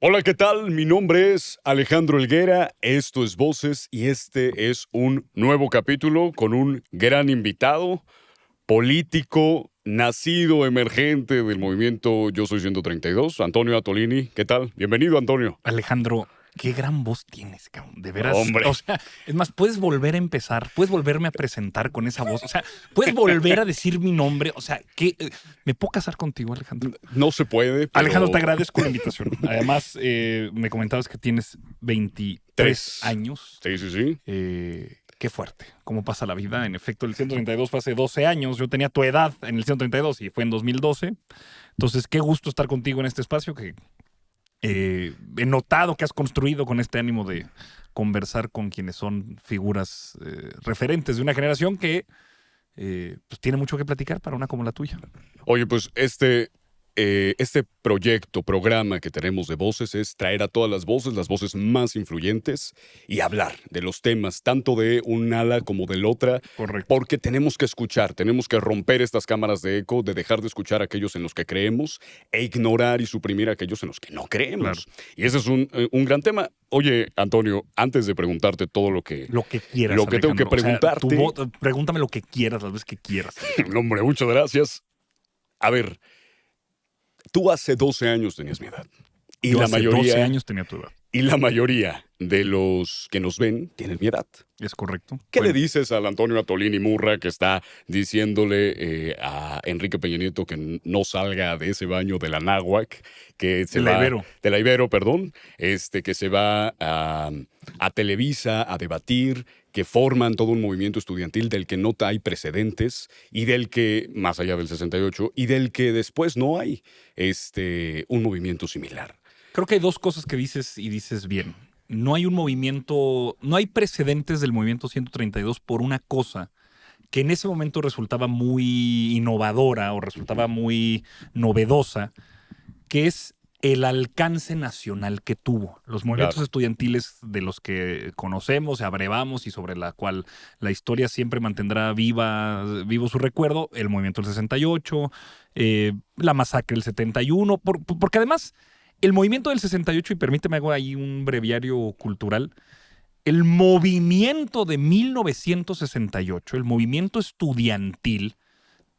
Hola, ¿qué tal? Mi nombre es Alejandro Helguera, esto es Voces y este es un nuevo capítulo con un gran invitado, político, nacido, emergente del movimiento Yo Soy 132, Antonio Atolini. ¿Qué tal? Bienvenido, Antonio. Alejandro, qué gran voz tienes, cabrón. De No, veras. hombre. O sea, es más, puedes volver a empezar, puedes volverme a presentar con esa voz. O sea, puedes volver a decir mi nombre. O sea, que me puedo casar contigo, Alejandro. No se puede, Alejandro, te pero... agradezco la invitación. Además, me comentabas que tienes 23 Tres. años. Sí, sí, sí. Qué fuerte. ¿Cómo pasa la vida? En efecto, el 132 fue hace 12 años. Yo tenía tu edad en el 132 y fue en 2012. Entonces, qué gusto estar contigo en este espacio que he notado que has construido con este ánimo de conversar con quienes son figuras referentes de una generación que pues tiene mucho que platicar para una como la tuya. Oye, pues este programa que tenemos de voces es traer a todas las voces más influyentes y hablar de los temas, tanto de un ala como del otra, Correcto. porque tenemos que escuchar, tenemos que romper estas cámaras de eco, de dejar de escuchar a aquellos en los que creemos e ignorar y suprimir a aquellos en los que no creemos. Claro. Y ese es un gran tema. Oye, Antonio, antes de preguntarte todo Lo que quieras, lo que tengo que Alejandro. O sea, preguntarte, pregúntame lo que quieras, las veces que quieras, Alejandro. no, hombre, muchas gracias. A ver, tú hace 12 años tenías mi edad. Y Yo la hace 12 mayoría, años tenía tu edad. y la mayoría de los que nos ven tienen mi edad. ¿Es correcto? ¿Qué Bueno, le dices al Antonio Atolini Murra que está diciéndole a Enrique Peña Nieto que no salga de ese baño de la Náhuac, que se de la va, Ibero. de la Ibero, perdón, que se va a Televisa a debatir, que forman todo un movimiento estudiantil del que no hay precedentes y del que, más allá del 68, y del que después no hay un movimiento similar? Creo que hay dos cosas que dices y dices bien. No hay un movimiento, no hay precedentes del movimiento 132 por una cosa que en ese momento resultaba muy innovadora o resultaba muy novedosa, que es el alcance nacional que tuvo. Los movimientos Claro. estudiantiles de los que conocemos, abrevamos y sobre la cual la historia siempre mantendrá vivo su recuerdo, el movimiento del 68, la masacre del 71, porque además el movimiento del 68, y permíteme hago ahí un breviario cultural, el movimiento de 1968, el movimiento estudiantil,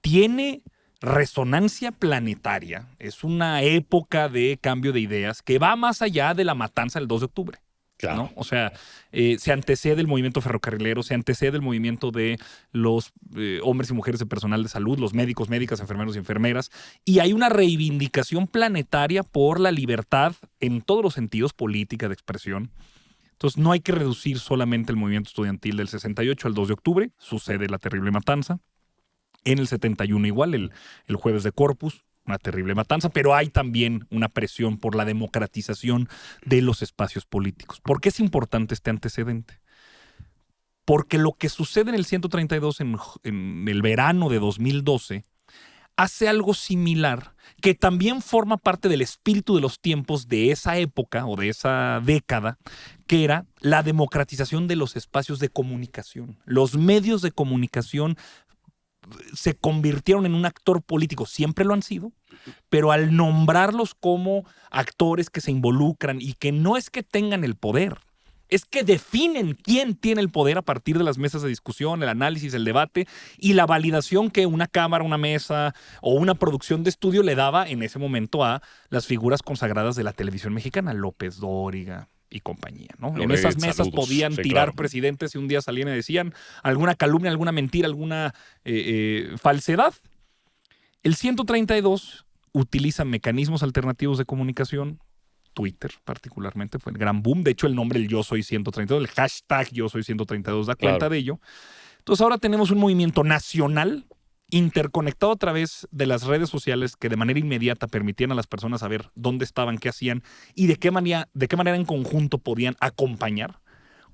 tiene resonancia planetaria. Es una época de cambio de ideas que va más allá de la matanza del 2 de octubre. Claro. ¿No? O sea, se antecede el movimiento ferrocarrilero, se antecede el movimiento de los hombres y mujeres de personal de salud, los médicos, médicas, enfermeros y enfermeras, y hay una reivindicación planetaria por la libertad en todos los sentidos, política, de expresión. Entonces, no hay que reducir solamente el movimiento estudiantil del 68 al 2 de octubre, sucede la terrible matanza. En el 71 igual, el jueves de Corpus, una terrible matanza, pero hay también una presión por la democratización de los espacios políticos. ¿Por qué es importante este antecedente? Porque lo que sucede en el 132 en el verano de 2012 hace algo similar que también forma parte del espíritu de los tiempos de esa época o de esa década, que era la democratización de los espacios de comunicación. Los medios de comunicación se convirtieron en un actor político, siempre lo han sido, pero al nombrarlos como actores que se involucran y que no es que tengan el poder, es que definen quién tiene el poder a partir de las mesas de discusión, el análisis, el debate y la validación que una cámara, una mesa o una producción de estudio le daba en ese momento a las figuras consagradas de la televisión mexicana, López Dóriga y compañía, ¿no? En Loret, esas mesas saludos. podían Sí, tirar claro. presidentes y un día salían y decían alguna calumnia, alguna mentira, alguna falsedad. El 132 utiliza mecanismos alternativos de comunicación. Twitter particularmente fue el gran boom. De hecho, el nombre del Yo Soy 132, el hashtag Yo Soy 132 da cuenta Claro. de ello. Entonces ahora tenemos un movimiento nacional interconectado a través de las redes sociales que de manera inmediata permitían a las personas saber dónde estaban, qué hacían y de qué manera en conjunto podían acompañar,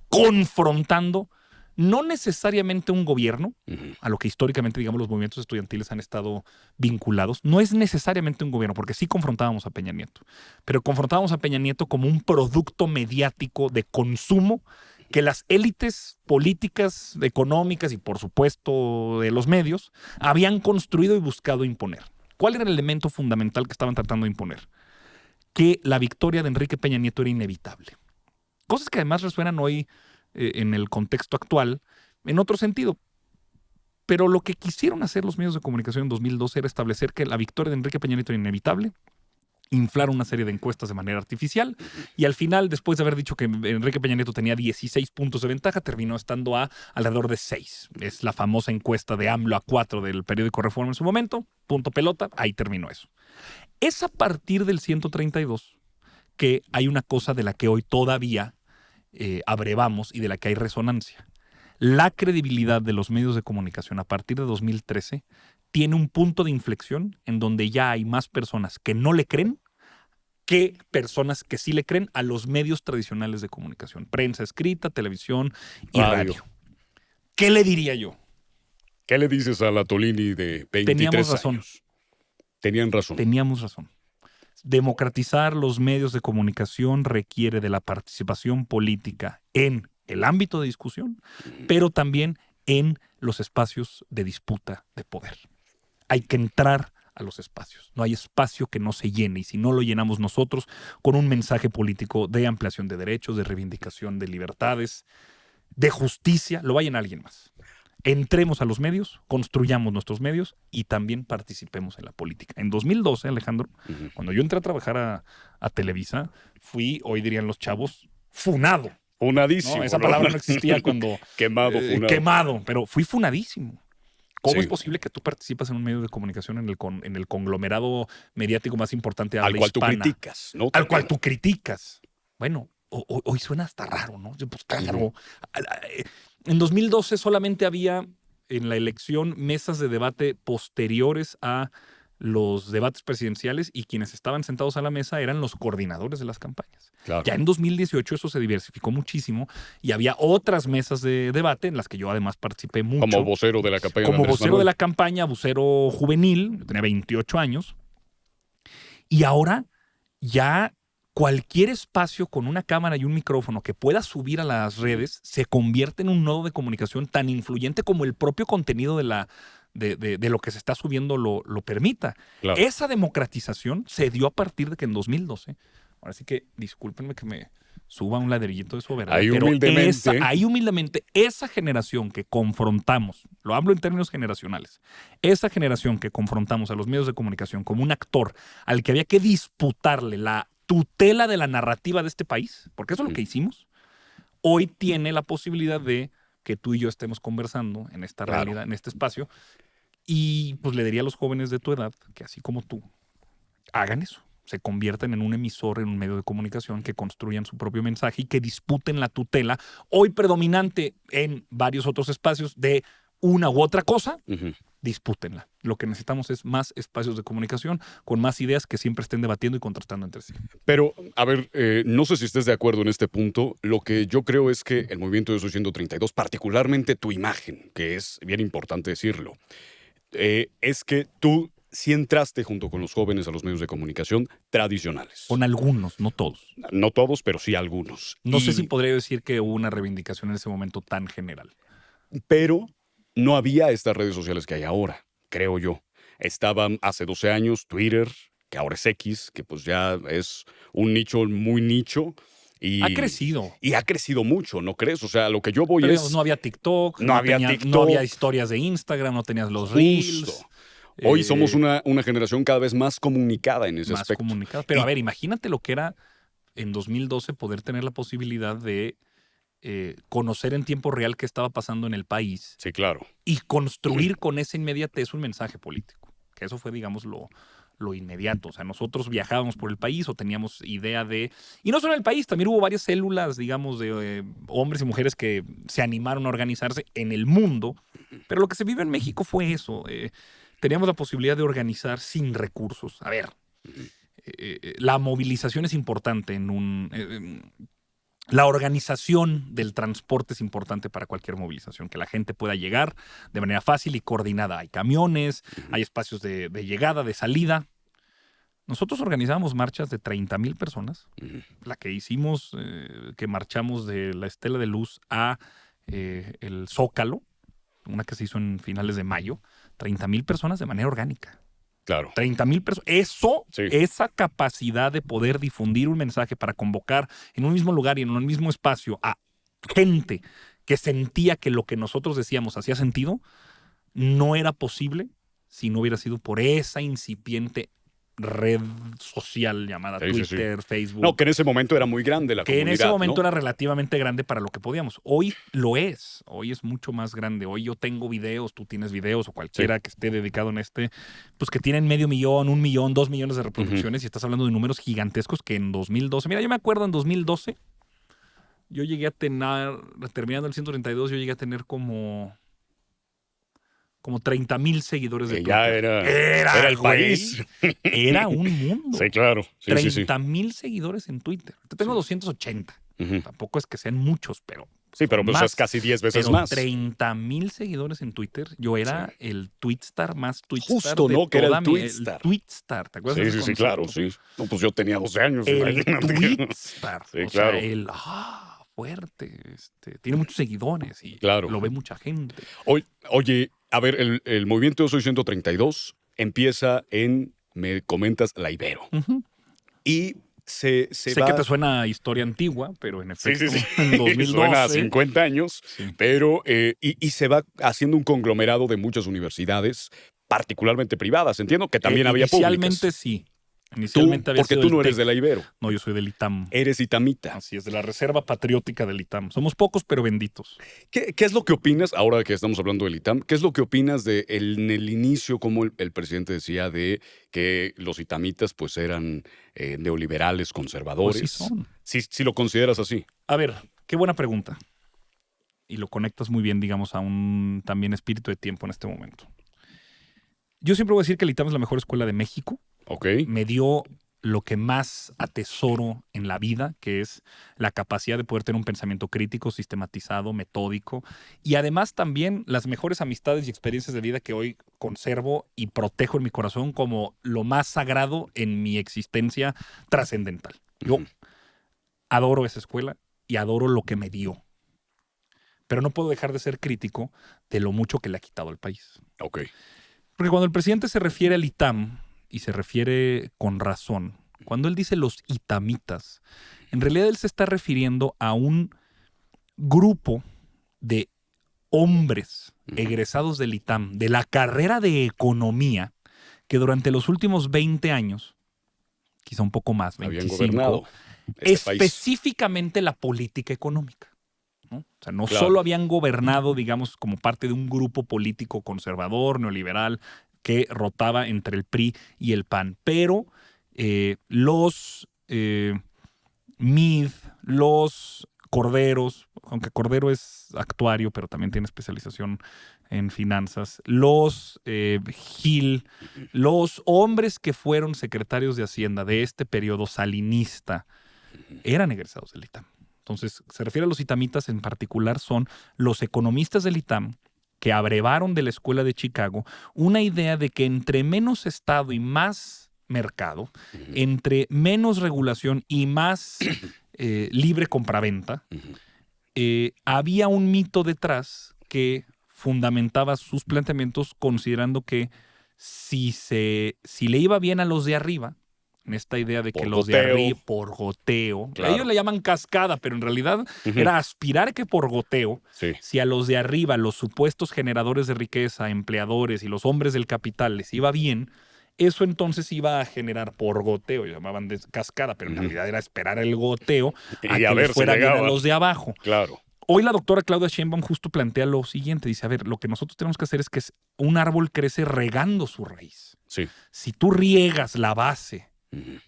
confrontando no necesariamente un gobierno, a lo que históricamente, digamos, los movimientos estudiantiles han estado vinculados. No es necesariamente un gobierno, porque sí confrontábamos a Peña Nieto, pero confrontábamos a Peña Nieto como un producto mediático de consumo que las élites políticas, económicas y, por supuesto, de los medios habían construido y buscado imponer. ¿Cuál era el elemento fundamental que estaban tratando de imponer? que la victoria de Enrique Peña Nieto era inevitable. Cosas que además resuenan hoy en el contexto actual, en otro sentido. Pero lo que quisieron hacer los medios de comunicación en 2012 era establecer que la victoria de Enrique Peña Nieto era inevitable, inflar una serie de encuestas de manera artificial y al final, después de haber dicho que Enrique Peña Nieto tenía 16 puntos de ventaja, terminó estando a alrededor de 6. Es la famosa encuesta de AMLO a 4 del periódico Reforma en su momento. Punto pelota, ahí terminó eso. Es a partir del 132 que hay una cosa de la que hoy todavía abrevamos y de la que hay resonancia. La credibilidad de los medios de comunicación a partir de 2013 tiene un punto de inflexión en donde ya hay más personas que no le creen que personas que sí le creen a los medios tradicionales de comunicación, prensa escrita, televisión y radio. ¿Qué le diría yo? ¿Qué le dices a la Tolini de 23 Teníamos razón. años? Tenían razón. Teníamos razón. Democratizar los medios de comunicación requiere de la participación política en el ámbito de discusión, pero también en los espacios de disputa de poder. Hay que entrar a los espacios. No hay espacio que no se llene y si no lo llenamos nosotros con un mensaje político de ampliación de derechos, de reivindicación de libertades, de justicia, lo va a llenar alguien más. Entremos a los medios, construyamos nuestros medios y también participemos en la política. En 2012, Alejandro, cuando yo entré a trabajar a Televisa, fui, hoy dirían los chavos, funado. Funadísimo. ¿No? Esa palabra no existía cuando... Quemado, funado. Quemado, pero fui funadísimo. ¿Cómo es Sí. posible que tú participas en un medio de comunicación en el conglomerado mediático más importante de Al habla cual hispana? tú criticas, ¿no? Al cual tú criticas. Bueno, hoy suena hasta raro, ¿no? Pues claro. En 2012 solamente había en la elección mesas de debate posteriores a los debates presidenciales y quienes estaban sentados a la mesa eran los coordinadores de las campañas. Claro. Ya en 2018 eso se diversificó muchísimo y había otras mesas de debate en las que yo además participé mucho. Como vocero de la campaña. Como de Andrés vocero Manuel. de la campaña, vocero juvenil, yo tenía 28 años. Y ahora ya cualquier espacio con una cámara y un micrófono que pueda subir a las redes se convierte en un nodo de comunicación tan influyente como el propio contenido de lo que se está subiendo lo permita. Claro. Esa democratización se dio a partir de que en 2012, ahora sí que discúlpenme que me suba un ladrillito de soberanía, Ahí pero humildemente. esa generación que confrontamos, lo hablo en términos generacionales, esa generación que confrontamos a los medios de comunicación como un actor al que había que disputarle la tutela de la narrativa de este país, porque eso es lo que hicimos, hoy tiene la posibilidad de que tú y yo estemos conversando en esta realidad, en este espacio, y pues le diría a los jóvenes de tu edad que así como tú, hagan eso. Se convierten en un emisor, en un medio de comunicación, que construyan su propio mensaje y que disputen la tutela, hoy predominante en varios otros espacios, de una u otra cosa, dispútenla. Lo que necesitamos es más espacios de comunicación con más ideas que siempre estén debatiendo y contrastando entre sí. Pero, a ver, no sé si estés de acuerdo en este punto. Lo que yo creo es que el movimiento de Soy 132, particularmente tu imagen, que es bien importante decirlo, es que tú sí entraste junto con los jóvenes a los medios de comunicación tradicionales. Con algunos, no todos. No todos, pero sí algunos. No sé si podría decir que hubo una reivindicación en ese momento tan general. Pero no había estas redes sociales que hay ahora, creo yo. Estaban hace 12 años Twitter, que ahora es X, que pues ya es un nicho muy nicho. Y, ha crecido. Y ha crecido mucho, ¿no crees? O sea, lo que yo voy pero, es... digamos, no había TikTok, no había historias de Instagram, no tenías los Reels. Hoy somos una generación cada vez más comunicada en ese aspecto. Comunicada. Pero a ver, imagínate lo que era en 2012 poder tener la posibilidad de conocer en tiempo real qué estaba pasando en el país. Sí, claro. Y construir con esa inmediatez un mensaje político. Que eso fue, digamos, lo inmediato. O sea, nosotros viajábamos por el país o teníamos idea de... Y no solo en el país, también hubo varias células, digamos, de hombres y mujeres que se animaron a organizarse en el mundo. Pero lo que se vive en México fue eso. Teníamos la posibilidad de organizar sin recursos. A ver, la movilización es importante la organización del transporte es importante para cualquier movilización, que la gente pueda llegar de manera fácil y coordinada. Hay camiones, hay espacios de llegada, de salida. Nosotros organizábamos marchas de 30,000 personas. La que hicimos, que marchamos de la Estela de Luz a el Zócalo, una que se hizo en finales de mayo, 30,000 personas de manera orgánica. Claro. 30,000 personas. Esa capacidad de poder difundir un mensaje para convocar en un mismo lugar y en un mismo espacio a gente que sentía que lo que nosotros decíamos hacía sentido, no era posible si no hubiera sido por esa incipiente red social llamada Twitter, Facebook. No, que en ese momento era muy grande la comunidad. Que en ese momento ¿no? era relativamente grande para lo que podíamos. Hoy lo es. Hoy es mucho más grande. Hoy yo tengo videos, tú tienes videos o cualquiera que esté dedicado en pues que tienen 500,000, 1,000,000, 2,000,000 de reproducciones y estás hablando de números gigantescos que en 2012. Mira, yo me acuerdo en 2012, yo llegué a tener, terminando el 132, yo llegué a tener como 30,000 seguidores de Twitter. Ya era el país. Era un mundo. Sí, claro. 30,000 seguidores en Twitter. Yo tengo 280. Tampoco es que sean muchos, pero... Sí, pero pues es casi 10 veces más. 30,000 seguidores en Twitter. Yo era el tweetstar más tweetstar. Justo, de ¿no? Que era el el tweetstar. ¿Te acuerdas de ese Sí, claro, sí. No, pues yo tenía 12 años. El tweetstar. Sí, claro. Sea, fuerte. Tiene muchos seguidores y claro. lo ve mucha gente. Oye, a ver, el movimiento Yo Soy 132 empieza me comentas, la Ibero. Y sé que te suena a historia antigua, pero en efecto, en 2012... Suena a 50 años, pero... y se va haciendo un conglomerado de muchas universidades, particularmente privadas. Entiendo que también había públicas. Inicialmente sí. Inicialmente porque tú no eres de la Ibero. No, yo soy del ITAM. Eres itamita. Así es, de la Reserva Patriótica del ITAM. Somos pocos, pero benditos. ¿Qué es lo que opinas, ahora que estamos hablando del ITAM, qué es lo que opinas en el inicio, como el presidente decía, de que los itamitas pues eran neoliberales, conservadores? Pues sí son. Si lo consideras así. A ver, qué buena pregunta. Y lo conectas muy bien, digamos, a un también espíritu de tiempo en este momento. Yo siempre voy a decir que el ITAM es la mejor escuela de México. Okay. Me dio lo que más atesoro en la vida, que es la capacidad de poder tener un pensamiento crítico, sistematizado, metódico, y además también las mejores amistades y experiencias de vida que hoy conservo y protejo en mi corazón como lo más sagrado en mi existencia trascendental. Yo adoro esa escuela y adoro lo que me dio, pero no puedo dejar de ser crítico de lo mucho que le ha quitado al país. Okay. Porque cuando el presidente se refiere al ITAM, y se refiere con razón, cuando él dice los itamitas, en realidad él se está refiriendo a un grupo de hombres egresados del ITAM, de la carrera de economía, que durante los últimos 20 años, quizá un poco más, 25, habían gobernado específicamente la política económica. ¿no? O sea, no solo habían gobernado, digamos, como parte de un grupo político conservador, neoliberal, que rotaba entre el PRI y el PAN. Pero los Meade, los Corderos, aunque Cordero es actuario, pero también tiene especialización en finanzas, los Gil, los hombres que fueron secretarios de Hacienda de este periodo salinista, eran egresados del ITAM. Entonces, se refiere a los itamitas en particular, son los economistas del ITAM que abrevaron de la Escuela de Chicago una idea de que entre menos Estado y más mercado, entre menos regulación y más libre compraventa, había un mito detrás que fundamentaba sus planteamientos considerando que si le iba bien a los de arriba, en esta idea de que los de arriba, por goteo, ellos le llaman cascada, pero en realidad era aspirar que por goteo, si a los de arriba, los supuestos generadores de riqueza, empleadores y los hombres del capital les iba bien, eso entonces iba a generar por goteo, llamaban de cascada, pero en realidad era esperar el goteo a que les fuera bien a los de abajo. Claro. Hoy la doctora Claudia Sheinbaum justo plantea lo siguiente, dice, a ver, lo que nosotros tenemos que hacer es que un árbol crece regando su raíz. Sí. Si tú riegas la base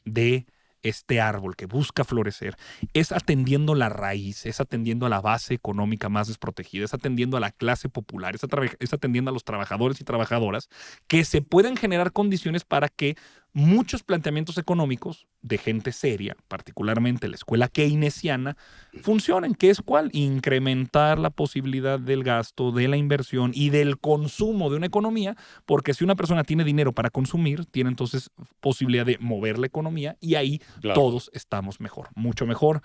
de este árbol que busca florecer, es atendiendo la raíz, es atendiendo a la base económica más desprotegida, es atendiendo a la clase popular, es atendiendo a los trabajadores y trabajadoras, que se pueden generar condiciones para que muchos planteamientos económicos de gente seria, particularmente la escuela keynesiana, funcionen. ¿Qué es cuál? Incrementar la posibilidad del gasto, de la inversión y del consumo de una economía, porque si una persona tiene dinero para consumir, tiene entonces posibilidad de mover la economía y ahí todos estamos mejor, mucho mejor.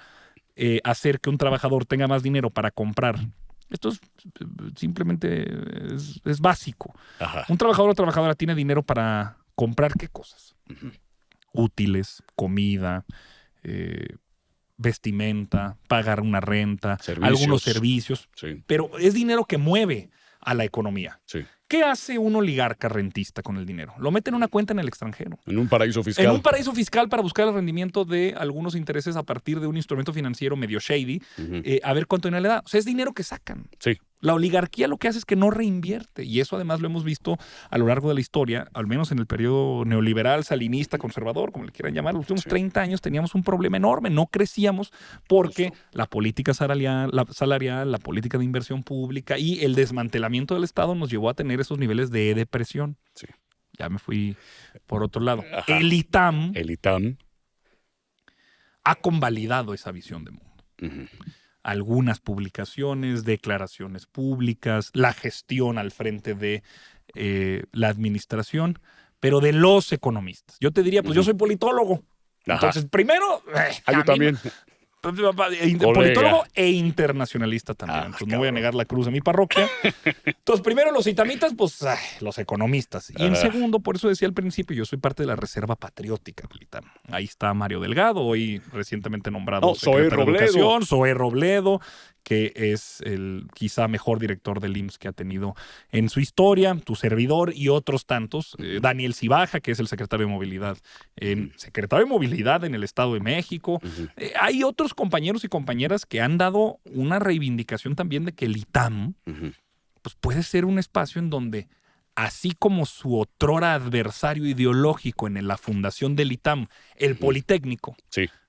Hacer que un trabajador tenga más dinero para comprar. Esto simplemente es básico. Ajá. Un trabajador o trabajadora tiene dinero para ¿Comprar qué cosas? Útiles, comida, vestimenta, pagar una renta, algunos servicios. Sí. Pero es dinero que mueve a la economía. Sí. ¿Qué hace un oligarca rentista con el dinero? Lo mete en una cuenta en el extranjero. En un paraíso fiscal. En un paraíso fiscal para buscar el rendimiento de algunos intereses a partir de un instrumento financiero medio shady, a ver cuánto dinero le da. O sea, es dinero que sacan. Sí. La oligarquía lo que hace es que no reinvierte. Y eso además lo hemos visto a lo largo de la historia, al menos en el periodo neoliberal, salinista, conservador, como le quieran llamar. Los últimos 30 años teníamos un problema enorme. No crecíamos porque la política salarial, la política de inversión pública y el desmantelamiento del Estado nos llevó a tener esos niveles de depresión. Sí. Ya me fui por otro lado. Ajá. El ITAM ha convalidado esa visión de mundo. Algunas publicaciones, declaraciones públicas, la gestión al frente de la administración, pero de los economistas. Yo te diría, pues yo soy politólogo. Entonces, primero... yo también. Politólogo e internacionalista también. Entonces no voy a negar la cruz de mi parroquia. Entonces, primero los itamitas, pues los economistas. Y en segundo, por eso decía al principio, yo soy parte de la Reserva Patriótica del ITAM. Ahí está Mario Delgado, hoy recientemente nombrado secretario de Educación. Zoé Robledo, que es el quizá mejor director del IMSS que ha tenido en su historia, tu servidor y otros tantos. Daniel Cibaja, que es el secretario de Movilidad, secretario de Movilidad en el Estado de México. Hay otros compañeros y compañeras que han dado una reivindicación también de que el ITAM pues puede ser un espacio en donde, así como su otrora adversario ideológico en la fundación del ITAM, el Politécnico,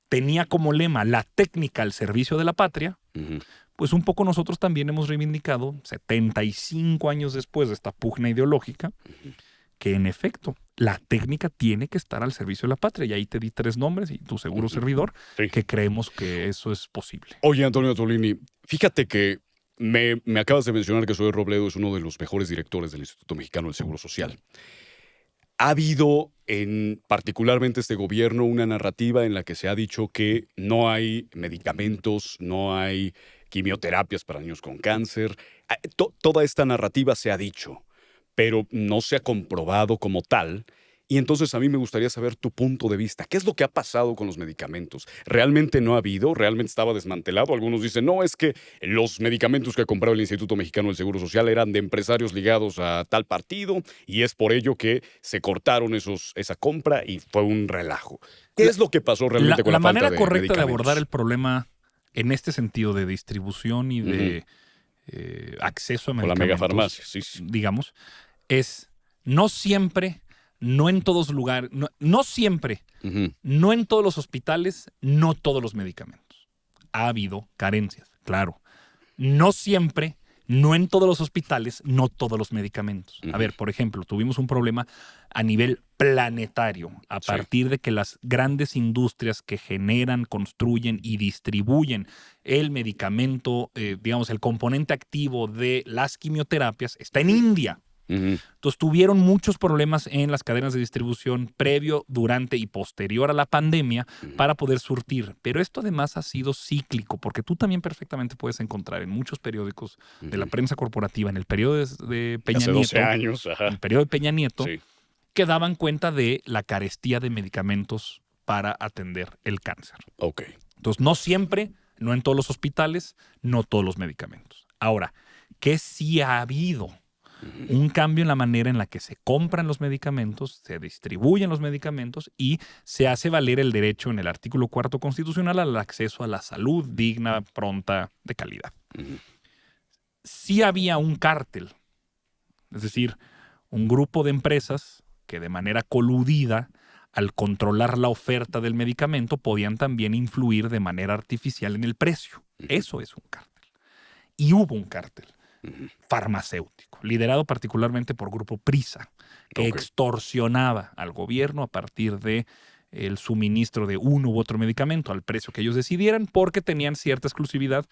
tenía como lema la técnica al servicio de la patria, pues un poco nosotros también hemos reivindicado, 75 años después de esta pugna ideológica, que en efecto la técnica tiene que estar al servicio de la patria. Y ahí te di 3 nombres y tu seguro servidor, que creemos que eso es posible. Oye, Antonio Tolini, fíjate que me acabas de mencionar que Zoé Robledo es uno de los mejores directores del Instituto Mexicano del Seguro Social. Ha habido particularmente este gobierno una narrativa en la que se ha dicho que no hay medicamentos, no hay quimioterapias para niños con cáncer. Toda esta narrativa se ha dicho, pero no se ha comprobado como tal. Y entonces a mí me gustaría saber tu punto de vista. ¿Qué es lo que ha pasado con los medicamentos? ¿Realmente no ha habido? ¿Realmente estaba desmantelado? Algunos dicen, no, es que los medicamentos que ha comprado el Instituto Mexicano del Seguro Social eran de empresarios ligados a tal partido y es por ello que se cortaron esa compra y fue un relajo. ¿Qué es lo que pasó realmente con la falta de medicamentos? La manera correcta de abordar el problema en este sentido de distribución y de acceso a medicamentos, o la megafarmacia, digamos, es no siempre... No en todos lugares, no siempre, no en todos los hospitales, no todos los medicamentos. Ha habido carencias, claro. No siempre, no en todos los hospitales, no todos los medicamentos. A ver, por ejemplo, tuvimos un problema a nivel planetario a partir de que las grandes industrias que generan, construyen y distribuyen el medicamento, digamos, el componente activo de las quimioterapias, está en India. Entonces tuvieron muchos problemas en las cadenas de distribución previo, durante y posterior a la pandemia para poder surtir. Pero esto además ha sido cíclico, porque tú también perfectamente puedes encontrar en muchos periódicos de la prensa corporativa, en el periodo de Peña Hace 12 Nieto, años, en el periodo de Peña Nieto, que daban cuenta de la carestía de medicamentos para atender el cáncer. Entonces no siempre, no en todos los hospitales, no todos los medicamentos. Ahora, ¿qué sí ha habido? Un cambio en la manera en la que se compran los medicamentos, se distribuyen los medicamentos y se hace valer el derecho en el artículo 4 constitucional al acceso a la salud digna, pronta, de calidad. Sí había un cártel, es decir, un grupo de empresas que de manera coludida, al controlar la oferta del medicamento, podían también influir de manera artificial en el precio. Eso es un cártel. Y hubo un cártel farmacéutico, liderado particularmente por Grupo Prisa, que extorsionaba al gobierno a partir de el suministro de uno u otro medicamento al precio que ellos decidieran, porque tenían cierta exclusividad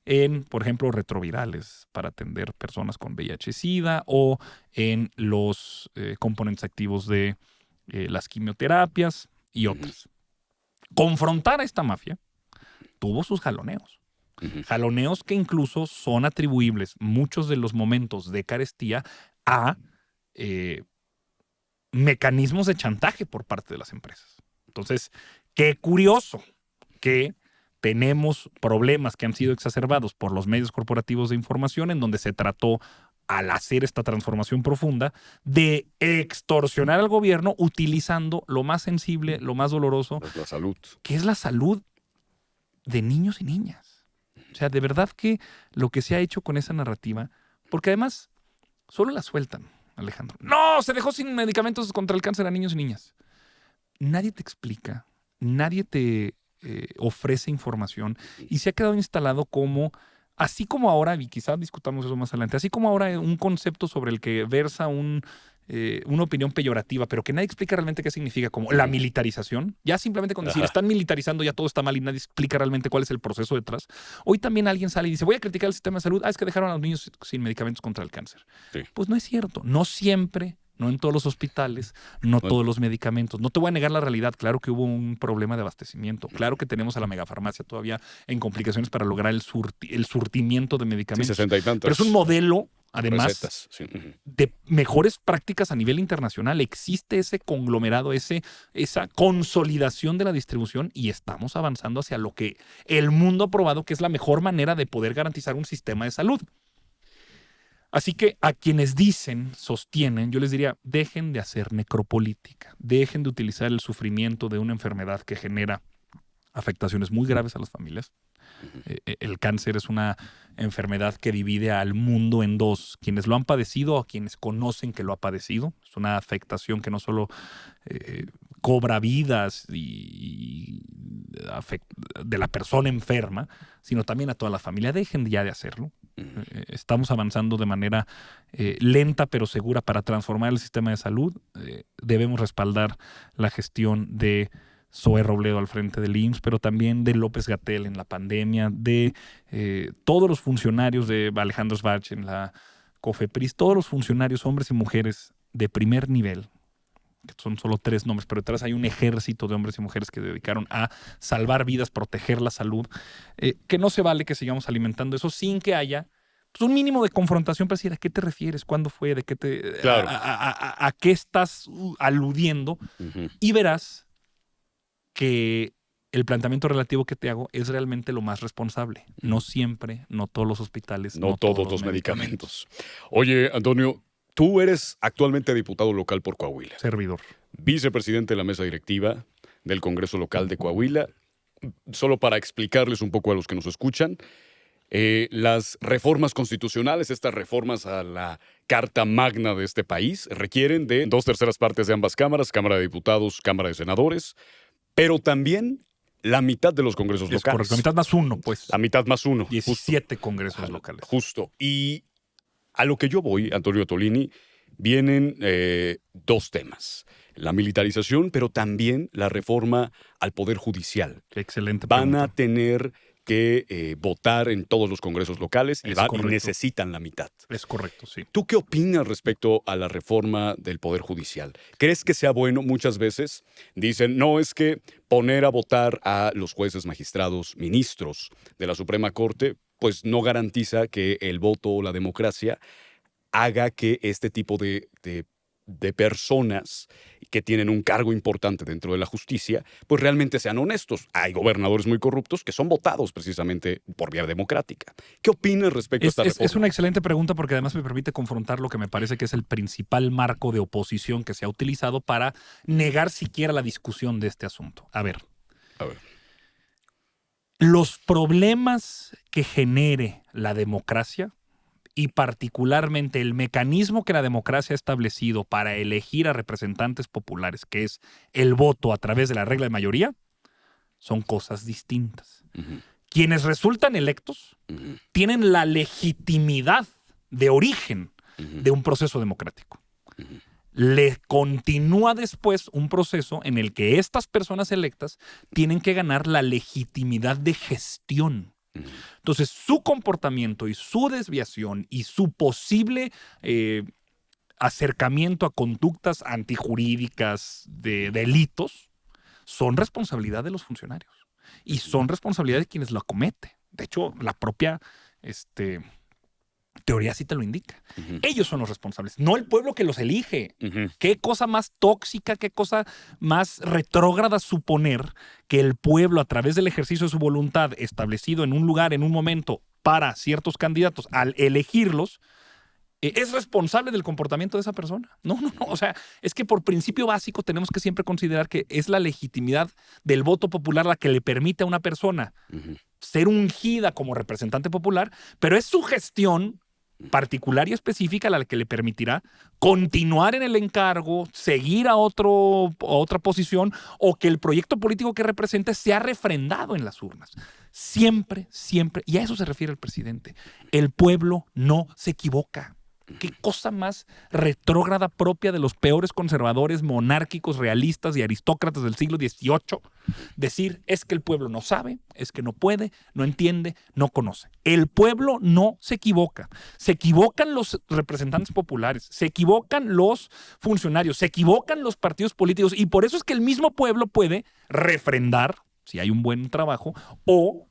en, por ejemplo, retrovirales para atender personas con VIH-Sida o en los componentes activos de las quimioterapias y otras. Confrontar a esta mafia tuvo sus jaloneos. Jaloneos que incluso son atribuibles muchos de los momentos de carestía a mecanismos de chantaje por parte de las empresas. Entonces, qué curioso que tenemos problemas que han sido exacerbados por los medios corporativos de información, en donde se trató, al hacer esta transformación profunda, de extorsionar al gobierno utilizando lo más sensible, lo más doloroso, Pues la salud. que es la salud de niños y niñas. O sea, de verdad que lo que se ha hecho con esa narrativa, porque además solo la sueltan, Alejandro. No, se dejó sin medicamentos contra el cáncer a niños y niñas. Nadie te explica, nadie te ofrece información y se ha quedado instalado como, así como ahora, y quizás discutamos eso más adelante, así como ahora un concepto sobre el que versa una opinión peyorativa, pero que nadie explica realmente qué significa, como la militarización. Ya simplemente con decir, están militarizando, ya todo está mal y nadie explica realmente cuál es el proceso detrás. Hoy también alguien sale y dice, voy a criticar el sistema de salud. Es que dejaron a los niños sin medicamentos contra el cáncer. Sí. Pues no es cierto. No siempre, no en todos los hospitales, no todos los medicamentos. No te voy a negar la realidad. Claro que hubo un problema de abastecimiento. Claro que tenemos a la megafarmacia todavía en complicaciones para lograr el surtimiento de medicamentos. Sí, 60 y tantas. Pero es un modelo, además, recetas. Sí. de mejores prácticas a nivel internacional. Existe ese conglomerado, esa consolidación de la distribución, y estamos avanzando hacia lo que el mundo ha probado que es la mejor manera de poder garantizar un sistema de salud. Así que a quienes sostienen, yo les diría, dejen de hacer necropolítica, dejen de utilizar el sufrimiento de una enfermedad que genera afectaciones muy graves a las familias. El cáncer es una enfermedad que divide al mundo en dos: quienes lo han padecido o quienes conocen que lo ha padecido. Es una afectación que no solo cobra vidas de la persona enferma, sino también a toda la familia. Dejen ya de hacerlo. Estamos avanzando de manera lenta pero segura para transformar el sistema de salud. Debemos respaldar la gestión de Zoé Robledo al frente del IMSS, pero también de López-Gatell en la pandemia, de todos los funcionarios, de Alejandro Schwartz en la COFEPRIS, todos los funcionarios, hombres y mujeres de primer nivel, que son solo 3 nombres, pero detrás hay un ejército de hombres y mujeres que se dedicaron a salvar vidas, proteger la salud, que no se vale que sigamos alimentando eso sin que haya un mínimo de confrontación para decir a qué te refieres, cuándo fue, de qué Claro. a qué estás aludiendo, y verás que el planteamiento relativo que te hago es realmente lo más responsable. No siempre, no todos los hospitales, no todos los medicamentos. Oye, Antonio, tú eres actualmente diputado local por Coahuila. Servidor. Vicepresidente de la mesa directiva del Congreso Local de Coahuila. Solo para explicarles un poco a los que nos escuchan, las reformas constitucionales, estas reformas a la Carta Magna de este país, requieren de 2/3 partes de ambas cámaras, Cámara de Diputados, Cámara de Senadores, pero también la mitad de los congresos locales. Correcto, la mitad más uno, pues. La mitad más uno. 17 congresos locales. Justo. Y a lo que yo voy, Antonio Tolini, vienen 2 temas. La militarización, pero también la reforma al Poder Judicial. Excelente Van pregunta. a tener que votar en todos los congresos locales y correcto. necesitan la mitad. Es correcto, sí. ¿Tú qué opinas respecto a la reforma del Poder Judicial? ¿Crees que sea bueno? Muchas veces dicen, no, es que poner a votar a los jueces, magistrados, ministros de la Suprema Corte, pues no garantiza que el voto o la democracia haga que este tipo de personas que tienen un cargo importante dentro de la justicia, pues realmente sean honestos. Hay gobernadores muy corruptos que son votados precisamente por vía democrática. ¿Qué opinas respecto a esta reforma? Es una excelente pregunta, porque además me permite confrontar lo que me parece que es el principal marco de oposición que se ha utilizado para negar siquiera la discusión de este asunto. A ver. Los problemas que genere la democracia, y particularmente el mecanismo que la democracia ha establecido para elegir a representantes populares, que es el voto a través de la regla de mayoría, son cosas distintas. Quienes resultan electos tienen la legitimidad de origen de un proceso democrático. Le continúa después un proceso en el que estas personas electas tienen que ganar la legitimidad de gestión. Entonces, su comportamiento y su desviación y su posible acercamiento a conductas antijurídicas de delitos son responsabilidad de los funcionarios y son responsabilidad de quienes lo cometen. De hecho, la propia teoría sí te lo indica. Ujú. Ellos son los responsables, no el pueblo que los elige. Ujú. Qué cosa más tóxica, qué cosa más retrógrada suponer que el pueblo, a través del ejercicio de su voluntad establecido en un lugar, en un momento, para ciertos candidatos, al elegirlos, es responsable del comportamiento de esa persona. No. O sea, es que por principio básico tenemos que siempre considerar que es la legitimidad del voto popular la que le permite a una persona Ujú. ser ungida como representante popular, pero es su gestión particular y específica la que le permitirá continuar en el encargo, seguir a otra posición o que el proyecto político que represente sea refrendado en las urnas. Siempre, y a eso se refiere el presidente, el pueblo no se equivoca. Qué cosa más retrógrada propia de los peores conservadores monárquicos, realistas y aristócratas del siglo XVIII. Decir es que el pueblo no sabe, es que no puede, no entiende, no conoce. El pueblo no se equivoca. Se equivocan los representantes populares, se equivocan los funcionarios, se equivocan los partidos políticos y por eso es que el mismo pueblo puede refrendar, si hay un buen trabajo, o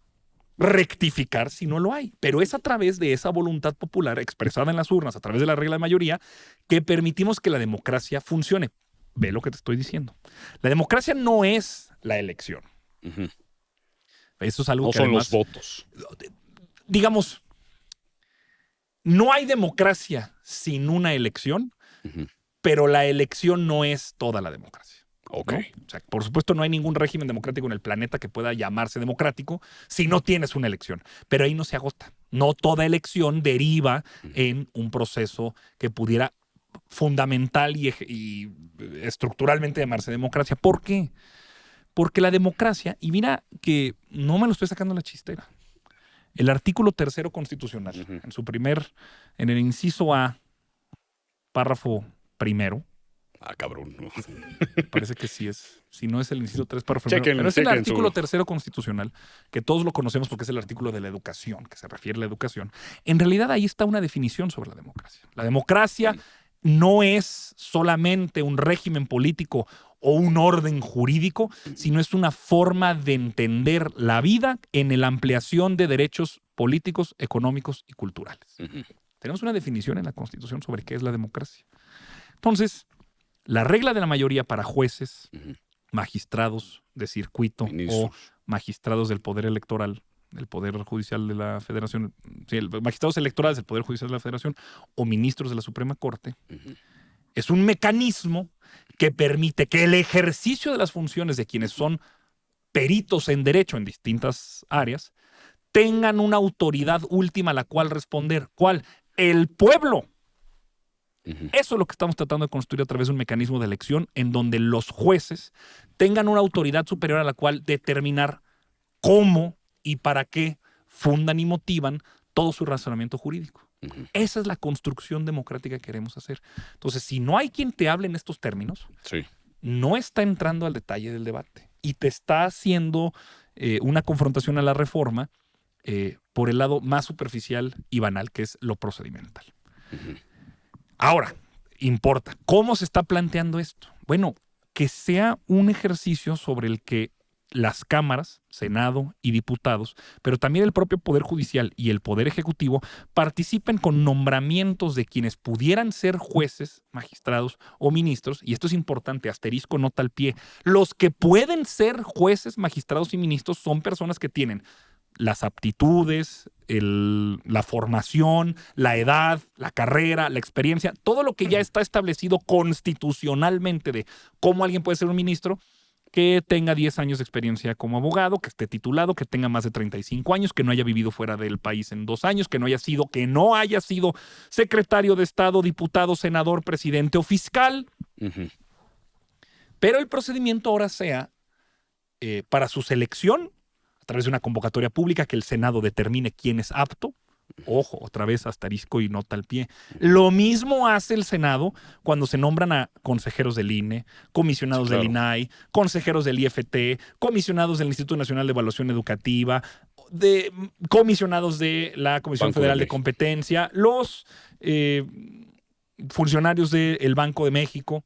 rectificar si no lo hay. Pero es a través de esa voluntad popular expresada en las urnas, a través de la regla de mayoría, que permitimos que la democracia funcione. Ve lo que te estoy diciendo. La democracia no es la elección. Ujú. Eso es algo No que son además, los votos. digamos, no hay democracia sin una elección, Ujú. pero la elección no es toda la democracia. Ok. ¿No? O sea, por supuesto, no hay ningún régimen democrático en el planeta que pueda llamarse democrático si no tienes una elección. Pero ahí no se agota. No toda elección deriva en un proceso que pudiera fundamental y estructuralmente llamarse democracia. ¿Por qué? Porque la democracia, y mira que no me lo estoy sacando la chistera, el artículo 3º constitucional, Ujú. en el inciso A, párrafo primero, Cabrón. parece que sí es. Si no es el inciso 3, párrafo primero. Chequen, Pero es el chequen artículo su... 3º constitucional, que todos lo conocemos porque es el artículo de la educación, que se refiere a la educación. En realidad ahí está una definición sobre la democracia. La democracia no es solamente un régimen político o un orden jurídico, sino es una forma de entender la vida en la ampliación de derechos políticos, económicos y culturales. Ujú. Tenemos una definición en la Constitución sobre qué es la democracia. Entonces, la regla de la mayoría para jueces, Ujú. magistrados de circuito Ministros. o magistrados del Poder Electoral, del Poder Judicial de la Federación, sí, magistrados electorales del Poder Judicial de la Federación o ministros de la Suprema Corte, Ujú. es un mecanismo que permite que el ejercicio de las funciones de quienes son peritos en derecho en distintas áreas tengan una autoridad última a la cual responder. ¿Cuál? El pueblo. Ujú. Eso es lo que estamos tratando de construir a través de un mecanismo de elección en donde los jueces tengan una autoridad superior a la cual determinar cómo y para qué fundan y motivan todo su razonamiento jurídico. Ujú. Esa es la construcción democrática que queremos hacer. Entonces, si no hay quien te hable en estos términos, Sí. no está entrando al detalle del debate y te está haciendo una confrontación a la reforma por el lado más superficial y banal, que es lo procedimental. Ujú. Ahora, importa, ¿cómo se está planteando esto? Bueno, que sea un ejercicio sobre el que las cámaras, Senado y diputados, pero también el propio Poder Judicial y el Poder Ejecutivo participen con nombramientos de quienes pudieran ser jueces, magistrados o ministros, y esto es importante, asterisco nota al pie, los que pueden ser jueces, magistrados y ministros son personas que tienen las aptitudes, la formación, la edad, la carrera, la experiencia, todo lo que ya está establecido constitucionalmente de cómo alguien puede ser un ministro, que tenga 10 años de experiencia como abogado, que esté titulado, que tenga más de 35 años, que no haya vivido fuera del país en 2 años, que no haya sido secretario de Estado, diputado, senador, presidente o fiscal. Ujú. Pero el procedimiento ahora sea para su selección a través de una convocatoria pública que el Senado determine quién es apto. Ojo, otra vez asterisco y nota al pie. Lo mismo hace el Senado cuando se nombran a consejeros del INE, comisionados Sí, claro. del INAI, consejeros del IFT, comisionados del Instituto Nacional de Evaluación Educativa, comisionados de la Comisión Banco de Federal de México. Competencia, los funcionarios del Banco de México.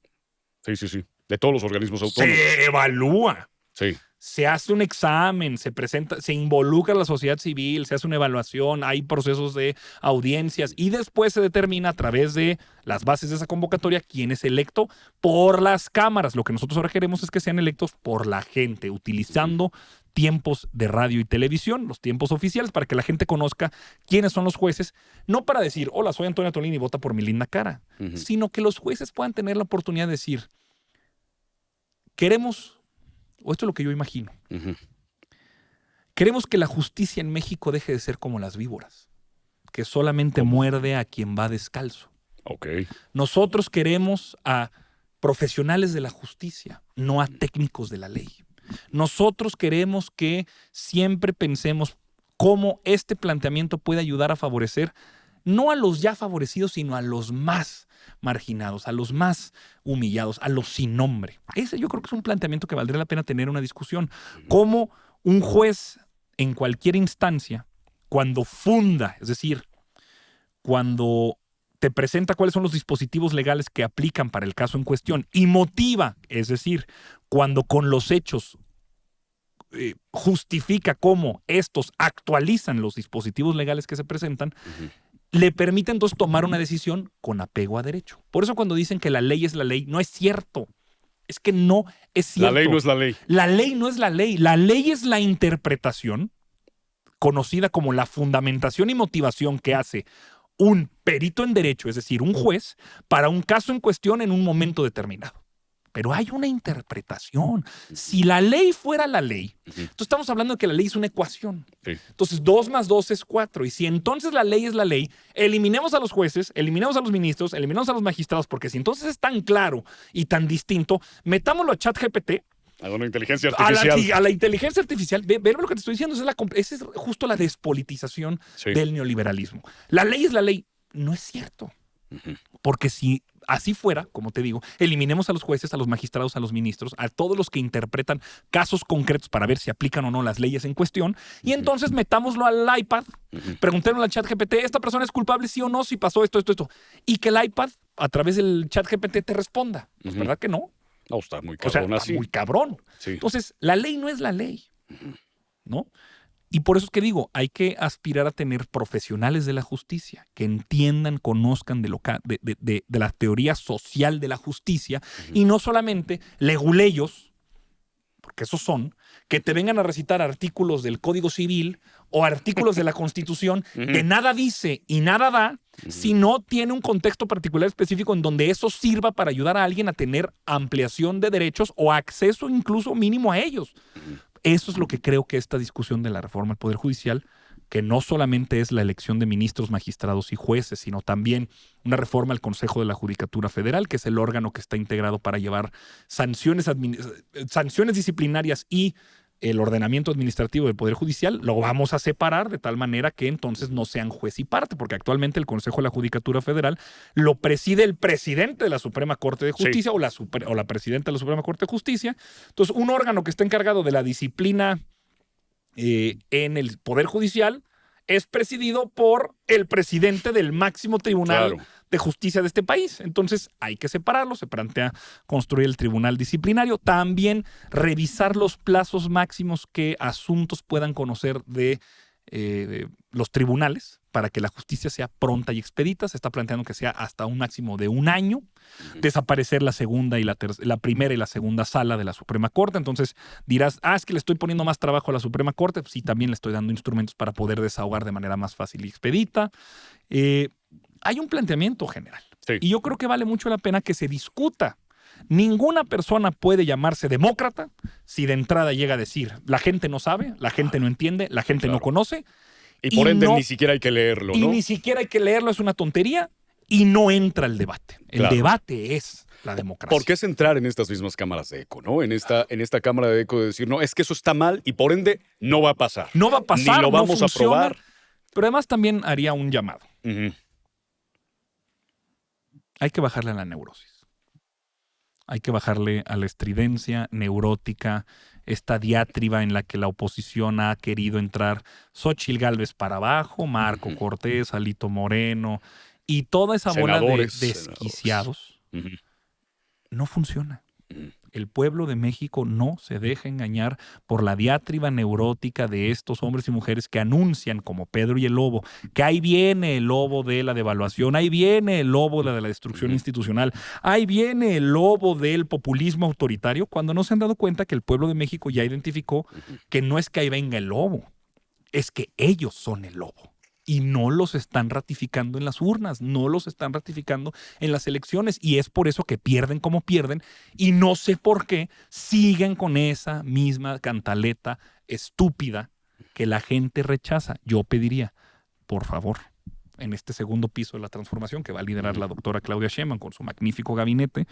Sí. De todos los organismos autónomos. Se evalúa. Sí. se hace un examen, se presenta, se involucra la sociedad civil, se hace una evaluación, hay procesos de audiencias y después se determina a través de las bases de esa convocatoria quién es electo por las cámaras. Lo que nosotros ahora queremos es que sean electos por la gente, utilizando tiempos de radio y televisión, los tiempos oficiales, para que la gente conozca quiénes son los jueces, no para decir, hola, soy Antonio Tolini y vota por mi linda cara, sino que los jueces puedan tener la oportunidad de decir, queremos, o esto es lo que yo imagino, queremos que la justicia en México deje de ser como las víboras, que solamente muerde a quien va descalzo. Okay. Nosotros queremos a profesionales de la justicia, no a técnicos de la ley. Nosotros queremos que siempre pensemos cómo este planteamiento puede ayudar a favorecer no a los ya favorecidos, sino a los más marginados, a los más humillados, a los sin nombre. Ese yo creo que es un planteamiento que valdría la pena tener una discusión. Cómo un juez en cualquier instancia, cuando funda, es decir, cuando te presenta cuáles son los dispositivos legales que aplican para el caso en cuestión y motiva, es decir, cuando con los hechos justifica cómo estos actualizan los dispositivos legales que se presentan, le permite entonces tomar una decisión con apego a derecho. Por eso cuando dicen que la ley es la ley, no es cierto. Es que no es cierto. La ley no es la ley. La ley no es la ley. La ley es la interpretación, conocida como la fundamentación y motivación que hace un perito en derecho, es decir, un juez, para un caso en cuestión en un momento determinado. Pero hay una interpretación. Si la ley fuera la ley, entonces estamos hablando de que la ley es una ecuación. Sí. Entonces 2 más 2 es 4. Y si entonces la ley es la ley, eliminemos a los jueces, eliminemos a los ministros, eliminemos a los magistrados, porque si entonces es tan claro y tan distinto, metámoslo a ChatGPT. A una inteligencia artificial. A la inteligencia artificial. Ve lo que te estoy diciendo. Esa es justo la despolitización del neoliberalismo. La ley es la ley. No es cierto. Porque si así fuera, como te digo, eliminemos a los jueces, a los magistrados, a los ministros, a todos los que interpretan casos concretos para ver si aplican o no las leyes en cuestión, y entonces metámoslo al iPad, preguntémosle al ChatGPT, ¿esta persona es culpable sí o no? Si pasó esto, y que el iPad, a través del ChatGPT, te responda. Pues, ¿verdad que no? No, está muy cabrón. O sea, está muy cabrón. Sí. Entonces, la ley no es la ley, ¿no? Y por eso es que digo, hay que aspirar a tener profesionales de la justicia que entiendan, conozcan de la teoría social de la justicia y no solamente leguleyos, porque esos son, que te vengan a recitar artículos del Código Civil o artículos de la Constitución que nada dice y nada da, si no tiene un contexto particular específico en donde eso sirva para ayudar a alguien a tener ampliación de derechos o acceso incluso mínimo a ellos. Eso es lo que creo que esta discusión de la reforma al Poder Judicial, que no solamente es la elección de ministros, magistrados y jueces, sino también una reforma al Consejo de la Judicatura Federal, que es el órgano que está integrado para llevar sanciones disciplinarias y el ordenamiento administrativo del Poder Judicial, lo vamos a separar de tal manera que entonces no sean juez y parte, porque actualmente el Consejo de la Judicatura Federal lo preside el presidente de la Suprema Corte de Justicia o la presidenta de la Suprema Corte de Justicia. Entonces, un órgano que está encargado de la disciplina en el Poder Judicial es presidido por el presidente del máximo tribunal de justicia de este país. Entonces hay que separarlo, se plantea construir el tribunal disciplinario, también revisar los plazos máximos que asuntos puedan conocer de los tribunales para que la justicia sea pronta y expedita. Se está planteando que sea hasta un máximo de 1 año, desaparecer la segunda y la primera y la segunda sala de la Suprema Corte. Entonces dirás, es que le estoy poniendo más trabajo a la Suprema Corte. Pues sí, también le estoy dando instrumentos para poder desahogar de manera más fácil y expedita. Hay un planteamiento general. Y yo creo que vale mucho la pena que se discuta. Ninguna persona puede llamarse demócrata si de entrada llega a decir la gente no sabe, la gente no entiende, la gente no conoce. Y por ende ni siquiera hay que leerlo, ¿no? Y ni siquiera hay que leerlo, es una tontería y no entra el debate. El debate es la democracia. ¿Por qué es entrar en estas mismas cámaras de eco, ¿no? En esta cámara de eco de decir, no, es que eso está mal y por ende no va a pasar. No va a pasar, ni lo vamos a aprobar. Pero además también haría un llamado. Hay que bajarle a la neurosis. Hay que bajarle a la estridencia neurótica, esta diátriba en la que la oposición ha querido entrar Xóchitl Gálvez para abajo, Marco Cortés, Alito Moreno y toda esa bola de desquiciados. No funciona. El pueblo de México no se deja engañar por la diátriba neurótica de estos hombres y mujeres que anuncian, como Pedro y el Lobo, que ahí viene el lobo de la devaluación, ahí viene el lobo de la destrucción institucional, ahí viene el lobo del populismo autoritario, cuando no se han dado cuenta que el pueblo de México ya identificó que no es que ahí venga el lobo, es que ellos son el lobo. Y no los están ratificando en las urnas, no los están ratificando en las elecciones. Y es por eso que pierden como pierden. Y no sé por qué siguen con esa misma cantaleta estúpida que la gente rechaza. Yo pediría, por favor, en este segundo piso de la transformación que va a liderar la doctora Claudia Sheinbaum con su magnífico gabinete,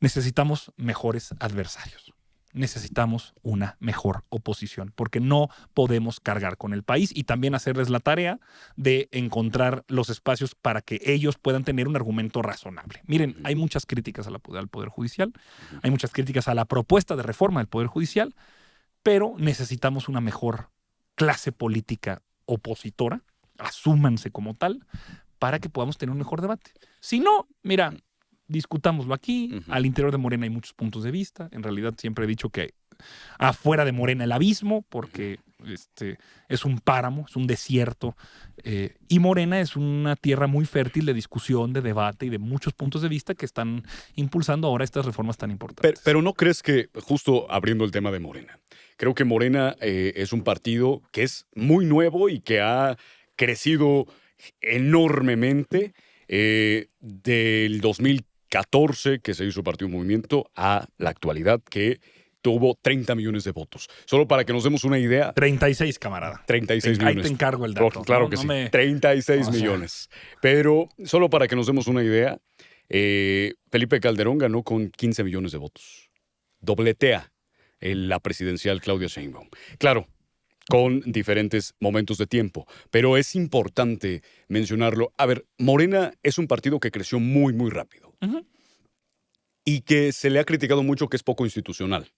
necesitamos mejores adversarios. Necesitamos una mejor oposición, porque no podemos cargar con el país y también hacerles la tarea de encontrar los espacios para que ellos puedan tener un argumento razonable. Miren, hay muchas críticas al Poder Judicial, hay muchas críticas a la propuesta de reforma del Poder Judicial, pero necesitamos una mejor clase política opositora, asúmanse como tal, para que podamos tener un mejor debate. Si no, mira, discutámoslo aquí. Al interior de Morena hay muchos puntos de vista. En realidad siempre he dicho que afuera de Morena el abismo, porque es un páramo, es un desierto. Y Morena es una tierra muy fértil de discusión, de debate y de muchos puntos de vista que están impulsando ahora estas reformas tan importantes. Pero ¿no crees que, justo abriendo el tema de Morena, creo que Morena es un partido que es muy nuevo y que ha crecido enormemente del 2014 que se hizo Partido Movimiento a la actualidad que tuvo 30 millones de votos. Solo para que nos demos una idea. 36, camarada. 36 millones. Ahí te encargo el dato. Claro que sí. 36 millones. Pero solo para que nos demos una idea, Felipe Calderón ganó con 15 millones de votos. Dobletea la presidencial Claudia Sheinbaum. Claro, con diferentes momentos de tiempo, pero es importante mencionarlo. A ver, Morena es un partido que creció muy, muy rápido y que se le ha criticado mucho que es poco institucional.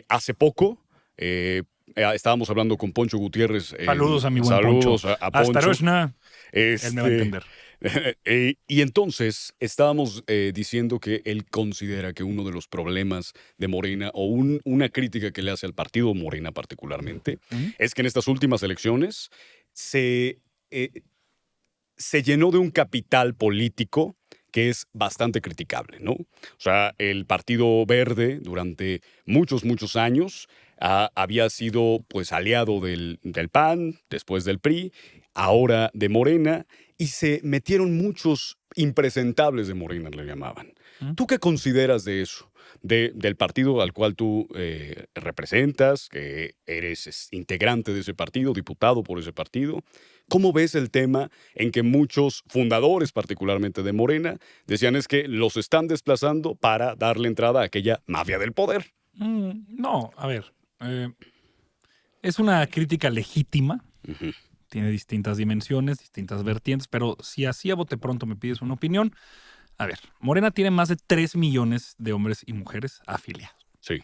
Hace poco estábamos hablando con Poncho Gutiérrez. Saludos a mi buen Poncho. Saludos a Poncho. Hasta Roshna. Él me va a entender. Y entonces estábamos diciendo que él considera que uno de los problemas de Morena o una crítica que le hace al partido Morena particularmente es que en estas últimas elecciones se llenó de un capital político que es bastante criticable, ¿no? O sea, el Partido Verde durante muchos, muchos años había sido pues aliado del PAN, después del PRI, ahora de Morena, y se metieron muchos impresentables de Morena, le llamaban. ¿Tú qué consideras de eso? Del partido al cual tú representas, que eres integrante de ese partido, diputado por ese partido. ¿Cómo ves el tema en que muchos fundadores, particularmente de Morena, decían es que los están desplazando para darle entrada a aquella mafia del poder? No, a ver. Es una crítica legítima. Tiene distintas dimensiones, distintas vertientes, pero si así a bote pronto me pides una opinión, a ver, Morena tiene más de 3 millones de hombres y mujeres afiliados. Sí.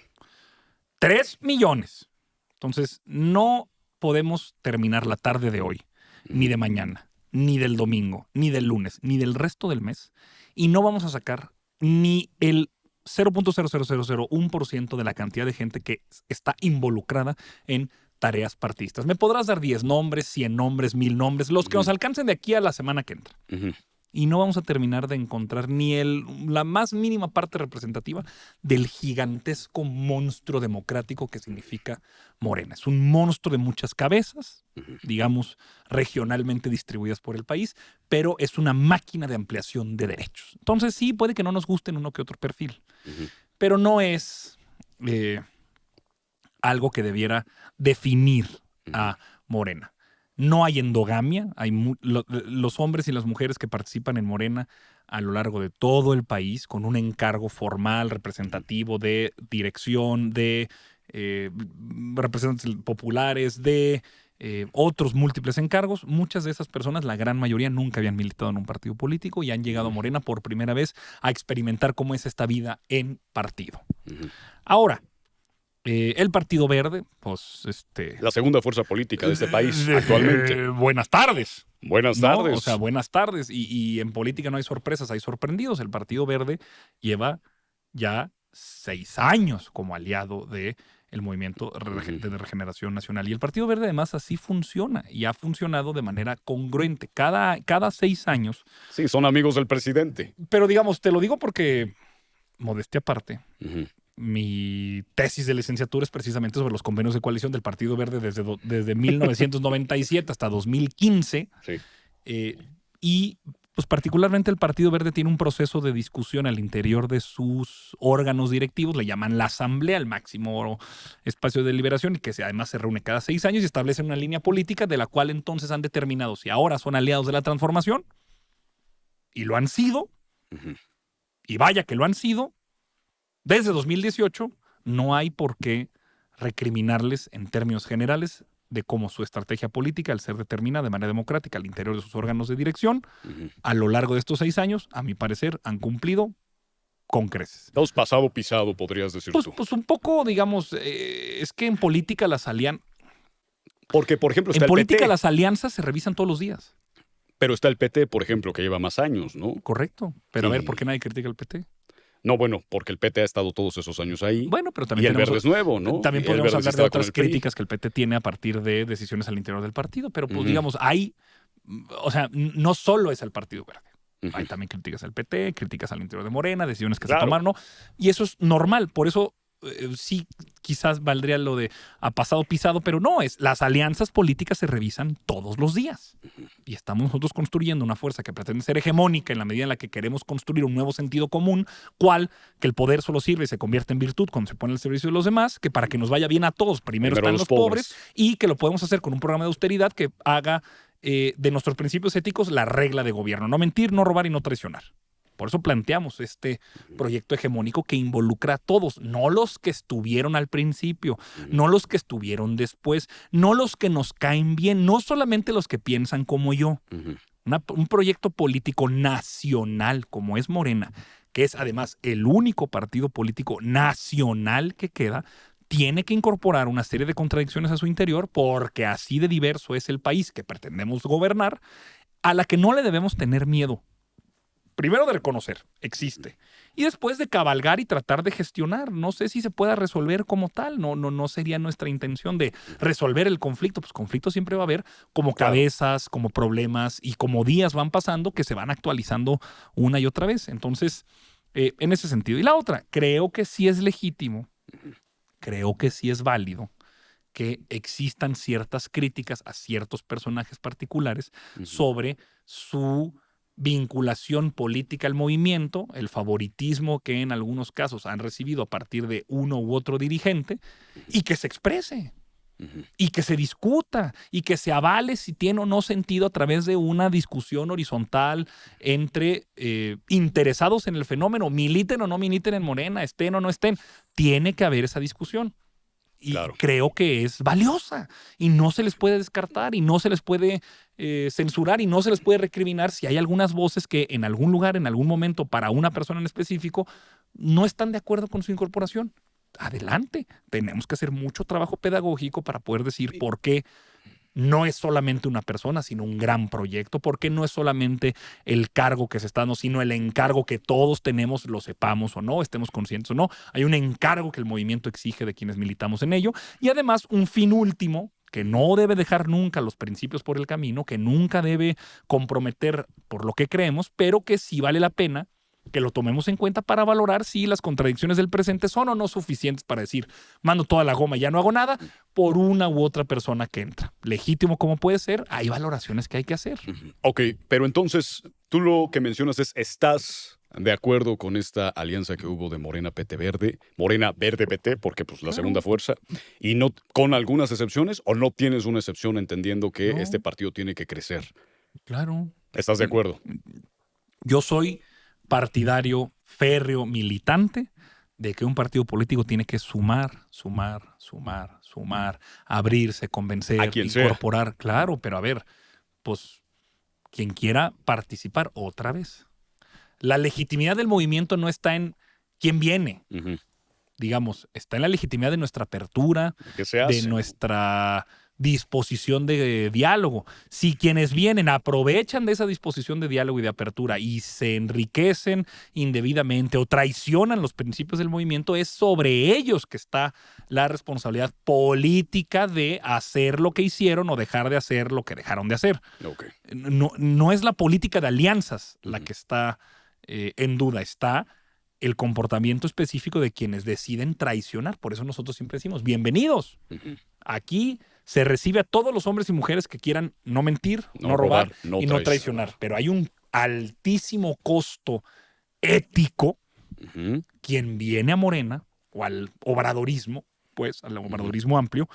3 millones. Entonces, no podemos terminar la tarde de hoy, ni de mañana, ni del domingo, ni del lunes, ni del resto del mes, y no vamos a sacar ni el 0.00001% de la cantidad de gente que está involucrada en tareas partidistas. Me podrás dar 10 nombres, 100 nombres, 1000 nombres, los que nos alcancen de aquí a la semana que entra. Y no vamos a terminar de encontrar ni la más mínima parte representativa del gigantesco monstruo democrático que significa Morena. Es un monstruo de muchas cabezas, digamos, regionalmente distribuidas por el país, pero es una máquina de ampliación de derechos. Entonces sí, puede que no nos gusten uno que otro perfil, pero no es algo que debiera definir a Morena. No hay endogamia, los hombres y las mujeres que participan en Morena a lo largo de todo el país con un encargo formal, representativo de dirección, de representantes populares, de otros múltiples encargos. Muchas de esas personas, la gran mayoría, nunca habían militado en un partido político y han llegado a Morena por primera vez a experimentar cómo es esta vida en partido. Ahora, el Partido Verde, pues la segunda fuerza política de este país actualmente. Buenas tardes. Buenas tardes. O sea, buenas tardes. Y en política no hay sorpresas, hay sorprendidos. El Partido Verde lleva ya 6 años como aliado de el movimiento de regeneración nacional. Y el Partido Verde además así funciona y ha funcionado de manera congruente cada 6 años. Sí, son amigos del presidente. Pero digamos, te lo digo porque, modestia aparte, mi tesis de licenciatura es precisamente sobre los convenios de coalición del Partido Verde desde 1997 hasta 2015. Sí. Y pues particularmente el Partido Verde tiene un proceso de discusión al interior de sus órganos directivos, le llaman la asamblea, el máximo espacio de deliberación, y que además se reúne cada 6 años y establece una línea política de la cual entonces han determinado si ahora son aliados de la transformación, y lo han sido, y vaya que lo han sido. Desde 2018 no hay por qué recriminarles en términos generales de cómo su estrategia política, al ser determinada de manera democrática al interior de sus órganos de dirección, a lo largo de estos 6 años, a mi parecer, han cumplido con creces. Dos pasado pisado, podrías decir tú. Pues un poco, digamos, es que en política las alianzas... Porque, por ejemplo, está en el política PT. las alianzas se revisan todos los días. Pero está el PT, por ejemplo, que lleva más años, ¿no? Correcto. Pero a ver, ¿por qué nadie critica al PT? No, bueno, porque el PT ha estado todos esos años ahí. Bueno, pero también y el Verde es nuevo, ¿no? También Y el podemos Verde sí hablar de estaba con otras el PRI. críticas que el PT tiene a partir de decisiones al interior del partido. Pero pues digamos, hay, o sea, no solo es el Partido Verde. Hay también críticas al PT, críticas al interior de Morena, decisiones que se tomaron, ¿no? Y eso es normal. Por eso sí, quizás valdría lo de a pasado pisado, pero no, las alianzas políticas se revisan todos los días. Y estamos nosotros construyendo una fuerza que pretende ser hegemónica en la medida en la que queremos construir un nuevo sentido común, cual que el poder solo sirve y se convierte en virtud cuando se pone al servicio de los demás, que para que nos vaya bien a todos, primero están los pobres, y que lo podemos hacer con un programa de austeridad que haga de nuestros principios éticos la regla de gobierno. No mentir, no robar y no traicionar. Por eso planteamos este proyecto hegemónico que involucra a todos, no los que estuvieron al principio, no los que estuvieron después, no los que nos caen bien, no solamente los que piensan como yo. Un proyecto político nacional como es Morena, que es además el único partido político nacional que queda, tiene que incorporar una serie de contradicciones a su interior porque así de diverso es el país que pretendemos gobernar, a la que no le debemos tener miedo. Primero de reconocer, existe. Y después de cabalgar y tratar de gestionar. No sé si se pueda resolver como tal. No sería nuestra intención de resolver el conflicto. Pues conflicto siempre va a haber como cabezas, como problemas y como días van pasando que se van actualizando una y otra vez. Entonces, en ese sentido. Y la otra, creo que sí es legítimo, creo que sí es válido que existan ciertas críticas a ciertos personajes particulares sobre su vinculación política al movimiento, el favoritismo que en algunos casos han recibido a partir de uno u otro dirigente, y que se exprese, y que se discuta, y que se avale si tiene o no sentido a través de una discusión horizontal entre interesados en el fenómeno, militen o no militen en Morena, estén o no estén. Tiene que haber esa discusión. Y creo que es valiosa y no se les puede descartar y no se les puede censurar y no se les puede recriminar si hay algunas voces que en algún lugar, en algún momento, para una persona en específico, no están de acuerdo con su incorporación. Adelante. Tenemos que hacer mucho trabajo pedagógico para poder decir por qué no es solamente una persona, sino un gran proyecto, porque no es solamente el cargo que se está dando, sino el encargo que todos tenemos, lo sepamos o no, estemos conscientes o no. Hay un encargo que el movimiento exige de quienes militamos en ello y además un fin último que no debe dejar nunca los principios por el camino, que nunca debe comprometer por lo que creemos, pero que sí vale la pena que lo tomemos en cuenta para valorar si las contradicciones del presente son o no suficientes para decir, mando toda la goma y ya no hago nada por una u otra persona que entra. Legítimo como puede ser, hay valoraciones que hay que hacer. Ok, pero entonces tú lo que mencionas es, ¿estás de acuerdo con esta alianza que hubo de Morena PT Verde, Morena Verde PT, porque pues la segunda fuerza, y no con algunas excepciones, o no tienes una excepción entendiendo que este partido tiene que crecer? Claro. ¿Estás de acuerdo? Yo soy partidario, férreo, militante de que un partido político tiene que sumar, abrirse, convencer, incorporar. Sea. Claro, pero a ver, pues quien quiera participar otra vez. La legitimidad del movimiento no está en quién viene. Digamos, está en la legitimidad de nuestra apertura, de nuestra disposición de diálogo. Si quienes vienen aprovechan de esa disposición de diálogo y de apertura y se enriquecen indebidamente o traicionan los principios del movimiento, es sobre ellos que está la responsabilidad política de hacer lo que hicieron o dejar de hacer lo que dejaron de hacer. Ok. No es la política de alianzas la que está en duda, está el comportamiento específico de quienes deciden traicionar. Por eso nosotros siempre decimos, bienvenidos. Aquí se recibe a todos los hombres y mujeres que quieran no mentir, no robar y no traicionar. Pero hay un altísimo costo ético. Quien viene a Morena o al obradorismo, pues al obradorismo amplio,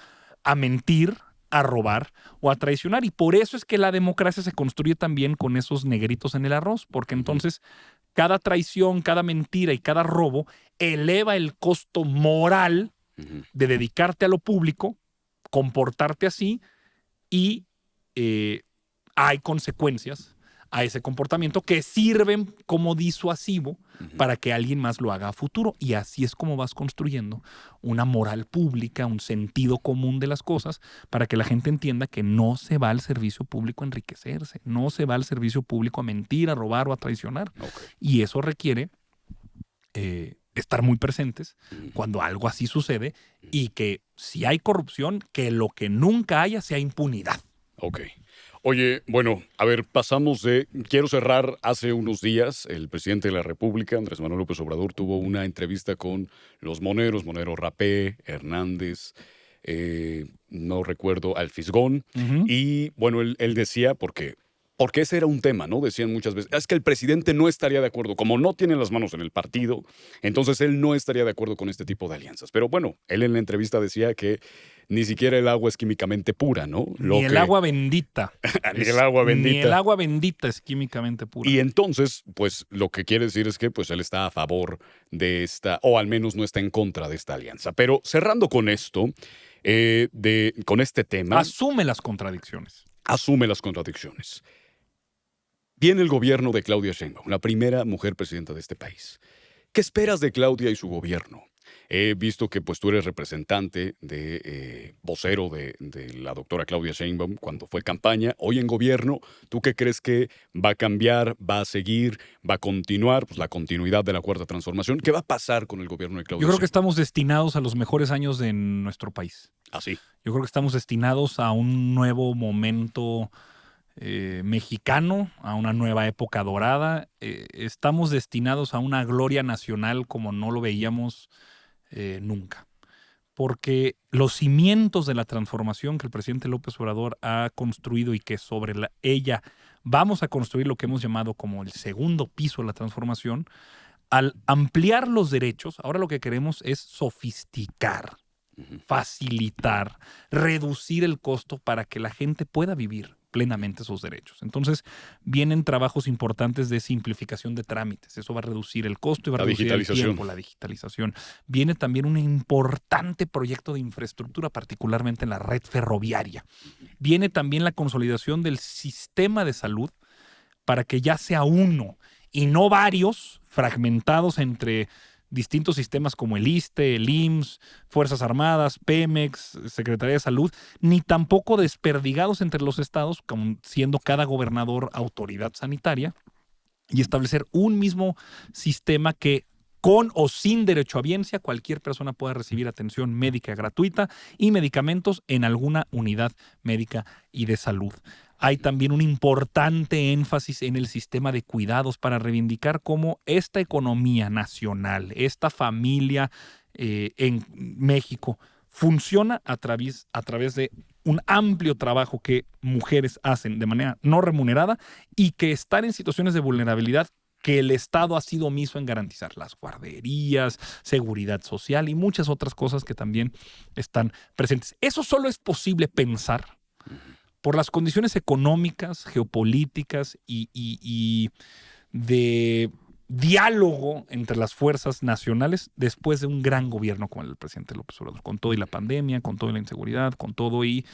a mentir, a robar o a traicionar. Y por eso es que la democracia se construye también con esos negritos en el arroz, porque entonces cada traición, cada mentira y cada robo eleva el costo moral de dedicarte a lo público, comportarte así, y hay consecuencias a ese comportamiento que sirven como disuasivo para que alguien más lo haga a futuro. Y así es como vas construyendo una moral pública, un sentido común de las cosas, para que la gente entienda que no se va al servicio público a enriquecerse, no se va al servicio público a mentir, a robar o a traicionar. Y eso requiere estar muy presentes cuando algo así sucede, y que si hay corrupción, que lo que nunca haya sea impunidad. Ok. Oye, bueno, a ver, pasamos de... Quiero cerrar. Hace unos días, el presidente de la República, Andrés Manuel López Obrador, tuvo una entrevista con los moneros, Monero Rapé, Hernández, no recuerdo, Alfisgón. Y bueno, él decía, porque ese era un tema, ¿no? Decían muchas veces, es que el presidente no estaría de acuerdo. Como no tiene las manos en el partido, entonces él no estaría de acuerdo con este tipo de alianzas. Pero bueno, él en la entrevista decía que ni siquiera el agua es químicamente pura, ¿no? Ni el agua bendita. Ni el agua bendita. Ni el agua bendita es químicamente pura. Y entonces, pues lo que quiere decir es que pues, él está a favor de esta, o al menos no está en contra de esta alianza. Pero cerrando con esto, con este tema... Asume las contradicciones. Asume las contradicciones. Viene el gobierno de Claudia Sheinbaum, la primera mujer presidenta de este país. ¿Qué esperas de Claudia y su gobierno? He visto que pues tú eres representante vocero de la doctora Claudia Sheinbaum cuando fue campaña. Hoy en gobierno, ¿tú qué crees que va a cambiar, va a seguir, va a continuar? Pues la continuidad de la Cuarta Transformación. ¿Qué va a pasar con el gobierno de Claudia Yo creo Sheinbaum? que estamos destinados a los mejores años de nuestro país. ¿Ah, sí? Yo creo que estamos destinados a un nuevo momento mexicano, a una nueva época dorada. Estamos destinados a una gloria nacional como no lo veíamos nunca. Porque los cimientos de la transformación que el presidente López Obrador ha construido y que sobre ella vamos a construir lo que hemos llamado como el segundo piso de la transformación, al ampliar los derechos, ahora lo que queremos es sofisticar, facilitar, reducir el costo para que la gente pueda vivir plenamente sus derechos. Entonces, vienen trabajos importantes de simplificación de trámites. Eso va a reducir el costo y va a reducir el tiempo, la digitalización. Viene también un importante proyecto de infraestructura, particularmente en la red ferroviaria. Viene también la consolidación del sistema de salud para que ya sea uno y no varios fragmentados entre distintos sistemas como el ISSSTE, el IMSS, Fuerzas Armadas, Pemex, Secretaría de Salud, ni tampoco desperdigados entre los estados, como siendo cada gobernador autoridad sanitaria, y establecer un mismo sistema que con o sin derechohabiencia cualquier persona pueda recibir atención médica gratuita y medicamentos en alguna unidad médica y de salud. Hay también un importante énfasis en el sistema de cuidados para reivindicar cómo esta economía nacional, esta familia en México, funciona a través de un amplio trabajo que mujeres hacen de manera no remunerada y que están en situaciones de vulnerabilidad que el Estado ha sido omiso en garantizar. Las guarderías, seguridad social y muchas otras cosas que también están presentes. Eso solo es posible pensar por las condiciones económicas, geopolíticas y de diálogo entre las fuerzas nacionales después de un gran gobierno como el del presidente López Obrador, con todo y la pandemia, con todo y la inseguridad, con todo y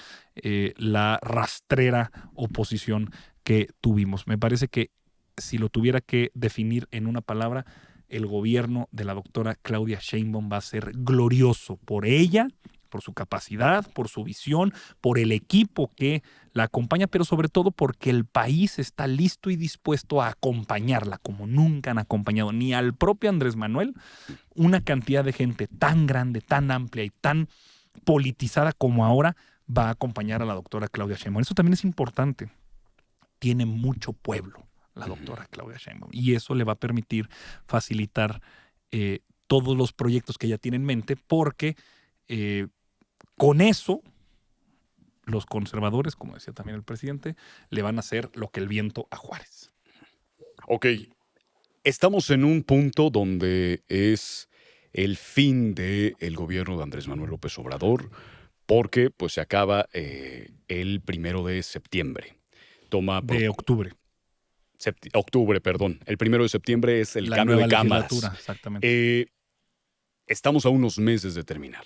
la rastrera oposición que tuvimos. Me parece que si lo tuviera que definir en una palabra, el gobierno de la doctora Claudia Sheinbaum va a ser glorioso por ella, por su capacidad, por su visión, por el equipo que la acompaña, pero sobre todo porque el país está listo y dispuesto a acompañarla como nunca han acompañado ni al propio Andrés Manuel, una cantidad de gente tan grande, tan amplia y tan politizada como ahora va a acompañar a la doctora Claudia Sheinbaum. Eso también es importante. Tiene mucho pueblo la doctora Claudia Sheinbaum y eso le va a permitir facilitar todos los proyectos que ella tiene en mente, porque con eso los conservadores, como decía también el presidente, le van a hacer lo que el viento a Juárez. Ok, estamos en un punto donde es el fin del gobierno de Andrés Manuel López Obrador, porque pues se acaba el 1 de septiembre. De octubre. Octubre, perdón. El 1 de septiembre es el La cambio nueva de cámaras. legislatura, exactamente. Estamos a unos meses de terminar.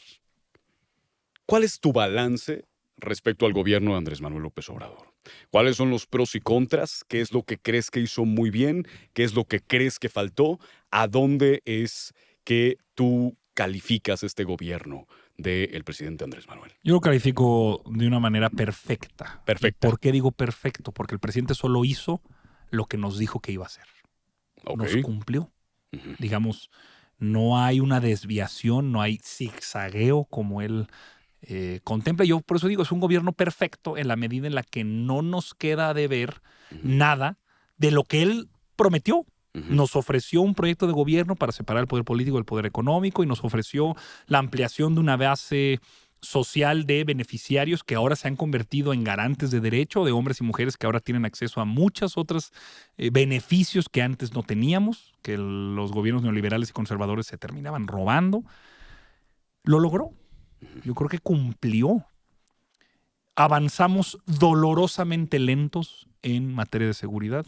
¿Cuál es tu balance respecto al gobierno de Andrés Manuel López Obrador? ¿Cuáles son los pros y contras? ¿Qué es lo que crees que hizo muy bien? ¿Qué es lo que crees que faltó? ¿A dónde es que tú calificas este gobierno del presidente Andrés Manuel? Yo lo califico de una manera perfecta. Perfecta. ¿Y por qué digo perfecto? Porque el presidente solo hizo lo que nos dijo que iba a hacer. Ok. Nos cumplió. Ujú. Digamos, no hay una desviación, no hay zigzagueo como él contempla. Yo por eso digo, es un gobierno perfecto en la medida en la que no nos queda de ver nada de lo que él prometió. Nos ofreció un proyecto de gobierno para separar el poder político del poder económico y nos ofreció la ampliación de una base social de beneficiarios que ahora se han convertido en garantes de derecho, de hombres y mujeres que ahora tienen acceso a muchas otras beneficios que antes no teníamos, que los gobiernos neoliberales y conservadores se terminaban robando. Lo logró. Yo creo que cumplió. Avanzamos dolorosamente lentos en materia de seguridad.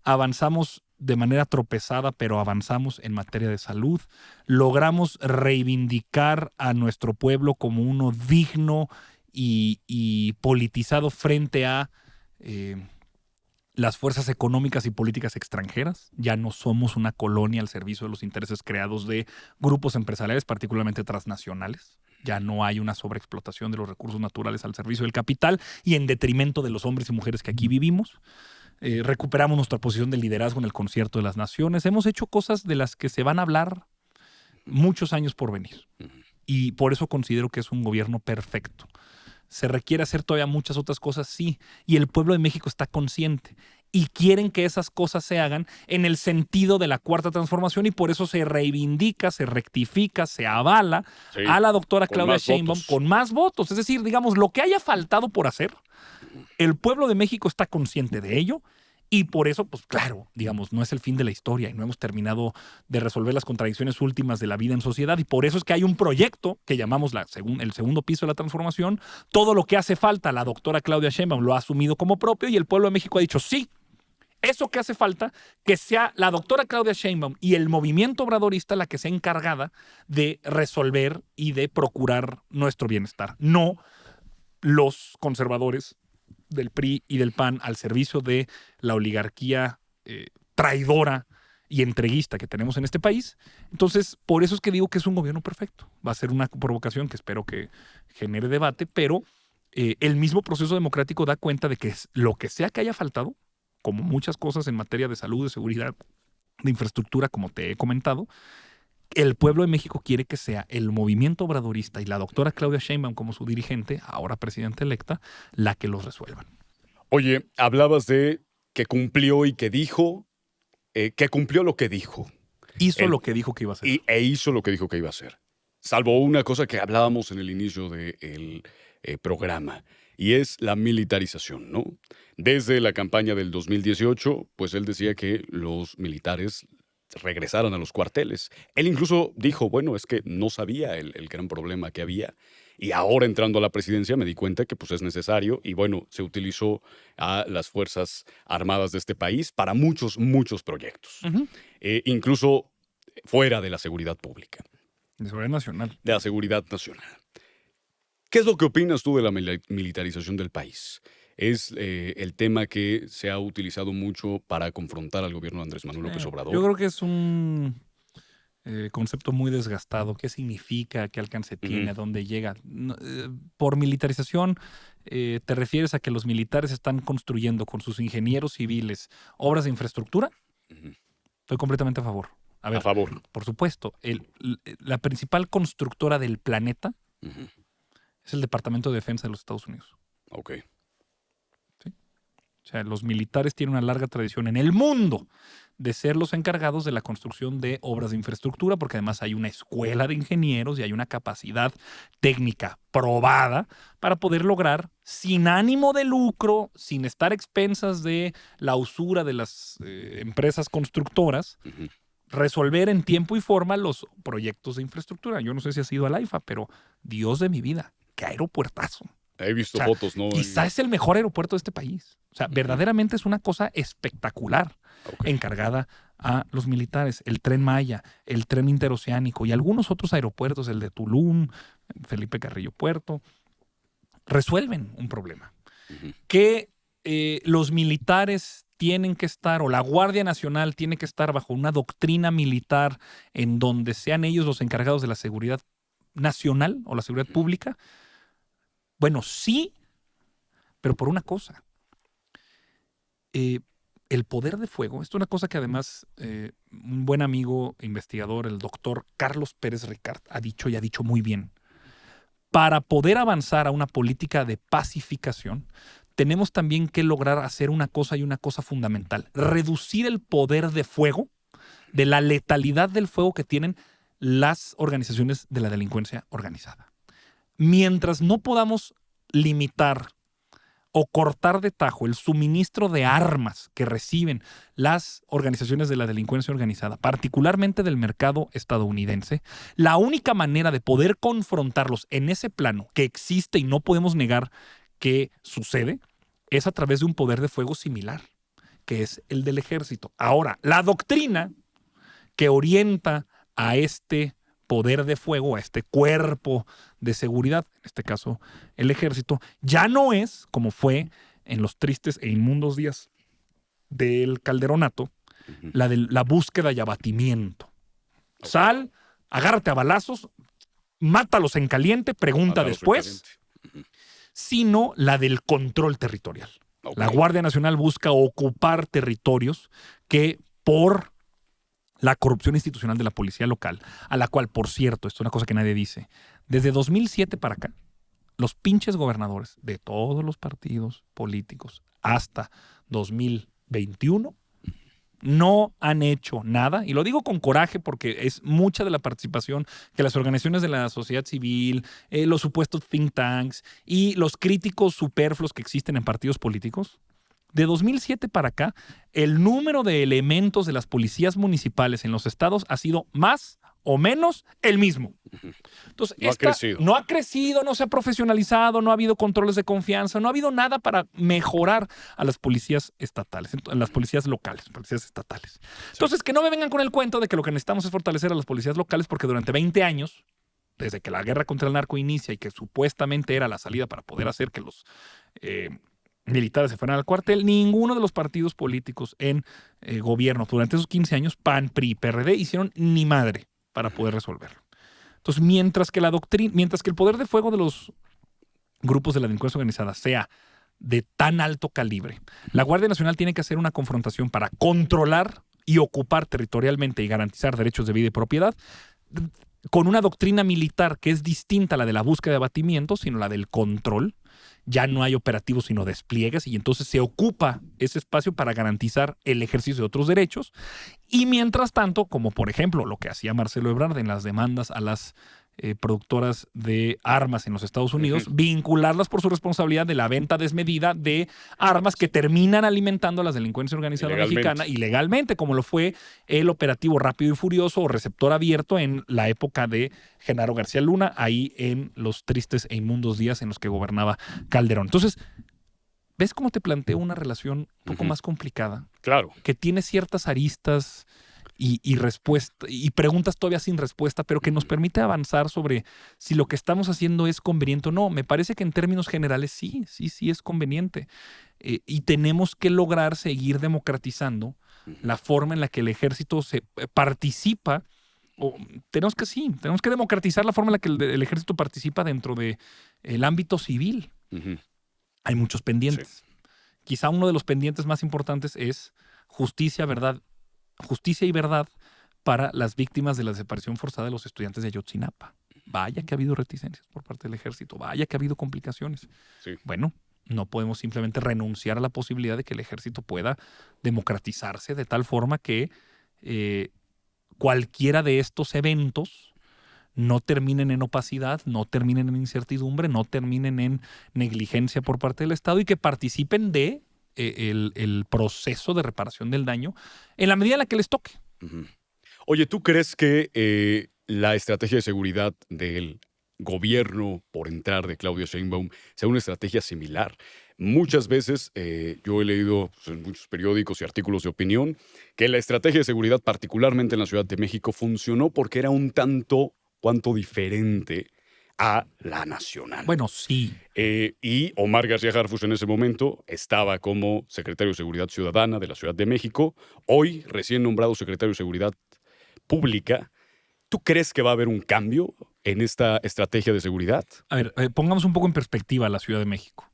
Avanzamos de manera tropezada, pero avanzamos en materia de salud. Logramos reivindicar a nuestro pueblo como uno digno y politizado frente a las fuerzas económicas y políticas extranjeras. Ya no somos una colonia al servicio de los intereses creados de grupos empresariales, particularmente transnacionales. Ya no hay una sobreexplotación de los recursos naturales al servicio del capital y en detrimento de los hombres y mujeres que aquí vivimos. Recuperamos nuestra posición de liderazgo en el concierto de las naciones. Hemos hecho cosas de las que se van a hablar muchos años por venir. Y por eso considero que es un gobierno perfecto. Se requiere hacer todavía muchas otras cosas, sí. Y el pueblo de México está consciente. Y quieren que esas cosas se hagan en el sentido de la cuarta transformación y por eso se reivindica, se rectifica, se avala a la doctora Claudia Sheinbaum con más votos. Es decir, digamos, lo que haya faltado por hacer, el pueblo de México está consciente de ello. Y por eso, pues claro, digamos, no es el fin de la historia y no hemos terminado de resolver las contradicciones últimas de la vida en sociedad. Y por eso es que hay un proyecto que llamamos el segundo piso de la transformación. Todo lo que hace falta, la doctora Claudia Sheinbaum lo ha asumido como propio y el pueblo de México ha dicho sí. Eso que hace falta, que sea la doctora Claudia Sheinbaum y el movimiento obradorista la que sea encargada de resolver y de procurar nuestro bienestar. No los conservadores del PRI y del PAN al servicio de la oligarquía traidora y entreguista que tenemos en este país. Entonces, por eso es que digo que es un gobierno perfecto. Va a ser una provocación que espero que genere debate, pero el mismo proceso democrático da cuenta de que lo que sea que haya faltado, como muchas cosas en materia de salud, de seguridad, de infraestructura, como te he comentado, el pueblo de México quiere que sea el movimiento obradorista y la doctora Claudia Sheinbaum como su dirigente, ahora presidenta electa, la que los resuelvan. Oye, hablabas de que cumplió y que dijo, que cumplió lo que dijo. Hizo lo que dijo que iba a hacer. Hizo lo que dijo que iba a hacer. Salvo una cosa que hablábamos en el inicio del programa, y es la militarización, ¿no? Desde la campaña del 2018, pues él decía que los militares regresaran a los cuarteles. Él incluso dijo, bueno, es que no sabía el gran problema que había. Y ahora entrando a la presidencia me di cuenta que pues es necesario y bueno, se utilizó a las Fuerzas Armadas de este país para muchos, muchos proyectos. Incluso fuera de la seguridad pública. De seguridad nacional. De la seguridad nacional. ¿Qué es lo que opinas tú de la militarización del país? Es el tema que se ha utilizado mucho para confrontar al gobierno de Andrés Manuel López Obrador. Yo creo que es un concepto muy desgastado. ¿Qué significa? ¿Qué alcance tiene? ¿A dónde llega? Por militarización, ¿te refieres a que los militares están construyendo con sus ingenieros civiles obras de infraestructura? Estoy completamente a favor. A A ver, favor. por supuesto, la principal constructora del planeta es el Departamento de Defensa de los Estados Unidos. Ok. ¿Sí? O sea, los militares tienen una larga tradición en el mundo de ser los encargados de la construcción de obras de infraestructura, porque además hay una escuela de ingenieros y hay una capacidad técnica probada para poder lograr, sin ánimo de lucro, sin estar a expensas de la usura de las empresas constructoras, resolver en tiempo y forma los proyectos de infraestructura. Yo no sé si has ido al AIFA, pero Dios de mi vida, qué aeropuertazo. He visto O sea, fotos, ¿no? Quizá es el mejor aeropuerto de este país. O sea, verdaderamente es una cosa espectacular, encargada a los militares. El Tren Maya, el Tren Interoceánico y algunos otros aeropuertos, el de Tulum, Felipe Carrillo Puerto, resuelven un problema. Que los militares tienen que estar, o la Guardia Nacional tiene que estar bajo una doctrina militar en donde sean ellos los encargados de la seguridad nacional o la seguridad pública. Bueno, sí, pero por una cosa. El poder de fuego, esto es una cosa que además un buen amigo investigador, el doctor Carlos Pérez Ricard, ha dicho y ha dicho muy bien. Para poder avanzar a una política de pacificación, tenemos también que lograr hacer una cosa y una cosa fundamental: reducir el poder de fuego, de la letalidad del fuego que tienen las organizaciones de la delincuencia organizada. Mientras no podamos limitar o cortar de tajo el suministro de armas que reciben las organizaciones de la delincuencia organizada, particularmente del mercado estadounidense, la única manera de poder confrontarlos en ese plano que existe y no podemos negar que sucede es a través de un poder de fuego similar, que es el del ejército. Ahora, la doctrina que orienta a este poder de fuego, a este cuerpo de seguridad, en este caso el ejército, ya no es como fue en los tristes e inmundos días del Calderonato, la de la búsqueda y abatimiento. Sal, agárrate a balazos, mátalos en caliente, pregunta después, sino la del control territorial. La Guardia Nacional busca ocupar territorios que por la corrupción institucional de la policía local, a la cual, por cierto, esto es una cosa que nadie dice, desde 2007 para acá, los pinches gobernadores de todos los partidos políticos hasta 2021 no han hecho nada, y lo digo con coraje porque es mucha de la participación que las organizaciones de la sociedad civil, los supuestos think tanks y los críticos superfluos que existen en partidos políticos. De 2007 para acá, el número de elementos de las policías municipales en los estados ha sido más o menos el mismo. Entonces, no ha crecido, no se ha profesionalizado, no ha habido controles de confianza, no ha habido nada para mejorar a las policías estatales, a las policías locales, policías estatales. Entonces, que no me vengan con el cuento de que lo que necesitamos es fortalecer a las policías locales, porque durante 20 años, desde que la guerra contra el narco inicia y que supuestamente era la salida para poder hacer que los militares se fueran al cuartel, ninguno de los partidos políticos en gobierno durante esos 15 años, PAN, PRI, PRD, hicieron ni madre para poder resolverlo. Entonces, mientras que el poder de fuego de los grupos de la delincuencia organizada sea de tan alto calibre, la Guardia Nacional tiene que hacer una confrontación para controlar y ocupar territorialmente y garantizar derechos de vida y propiedad, con una doctrina militar que es distinta a la de la búsqueda de abatimiento, sino la del control. Ya no hay operativos sino despliegues, y entonces se ocupa ese espacio para garantizar el ejercicio de otros derechos. Y mientras tanto, como por ejemplo lo que hacía Marcelo Ebrard en las demandas a las productoras de armas en los Estados Unidos, vincularlas por su responsabilidad de la venta desmedida de armas que terminan alimentando a la delincuencia organizada mexicana ilegalmente, como lo fue el operativo Rápido y Furioso o Receptor Abierto en la época de Genaro García Luna, ahí en los tristes e inmundos días en los que gobernaba Calderón. Entonces, ¿ves cómo te planteo una relación un poco más complicada? Claro. Que tiene ciertas aristas y preguntas todavía sin respuesta, pero que nos permite avanzar sobre si lo que estamos haciendo es conveniente o no. Me parece que en términos generales sí es conveniente. Y tenemos que lograr seguir democratizando la forma en la que el ejército participa tenemos que democratizar la forma en la que el ejército participa dentro del ámbito civil. Ujú. Hay muchos pendientes. Quizá uno de los pendientes más importantes es justicia y verdad para las víctimas de la desaparición forzada de los estudiantes de Ayotzinapa. Vaya que ha habido reticencias por parte del ejército, vaya que ha habido complicaciones. Sí. Bueno, no podemos simplemente renunciar a la posibilidad de que el ejército pueda democratizarse de tal forma que cualquiera de estos eventos no terminen en opacidad, no terminen en incertidumbre, no terminen en negligencia por parte del Estado y que participen de el proceso de reparación del daño en la medida en la que les toque. Ujú. Oye, ¿tú crees que la estrategia de seguridad del gobierno por entrar de Claudia Sheinbaum sea una estrategia similar? Muchas veces yo he leído pues, en muchos periódicos y artículos de opinión que la estrategia de seguridad, particularmente en la Ciudad de México, funcionó porque era un tanto cuanto diferente a la nacional. Bueno, sí. Y Omar García Harfuch en ese momento estaba como secretario de Seguridad Ciudadana de la Ciudad de México, hoy recién nombrado secretario de Seguridad Pública. ¿Tú crees que va a haber un cambio en esta estrategia de seguridad? A ver, pongamos un poco en perspectiva la Ciudad de México.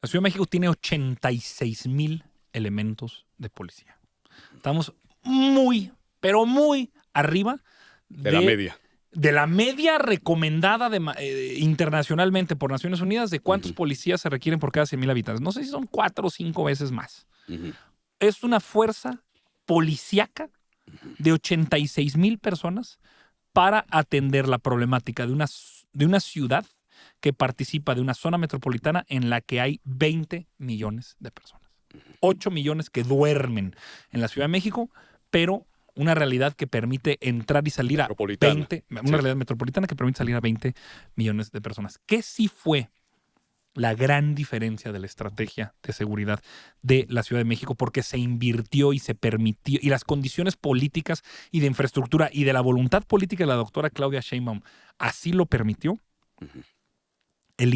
La Ciudad de México tiene 86,000 elementos de policía. Estamos muy, pero muy arriba De la media. de la media recomendada internacionalmente por Naciones Unidas de cuántos policías se requieren por cada 100,000 habitantes. No sé si son 4 o 5 veces más. Ujú. Es una fuerza policíaca de 86,000 personas para atender la problemática de una ciudad que participa de una zona metropolitana en la que hay 20 millones de personas. 8 millones que duermen en la Ciudad de México, pero una realidad que permite entrar y salir a Metropolitana. 20, una realidad metropolitana que permite salir a 20 millones de personas. ¿Qué sí fue la gran diferencia de la estrategia de seguridad de la Ciudad de México? Porque se invirtió y se permitió, y las condiciones políticas y de infraestructura y de la voluntad política de la doctora Claudia Sheinbaum así lo permitió. La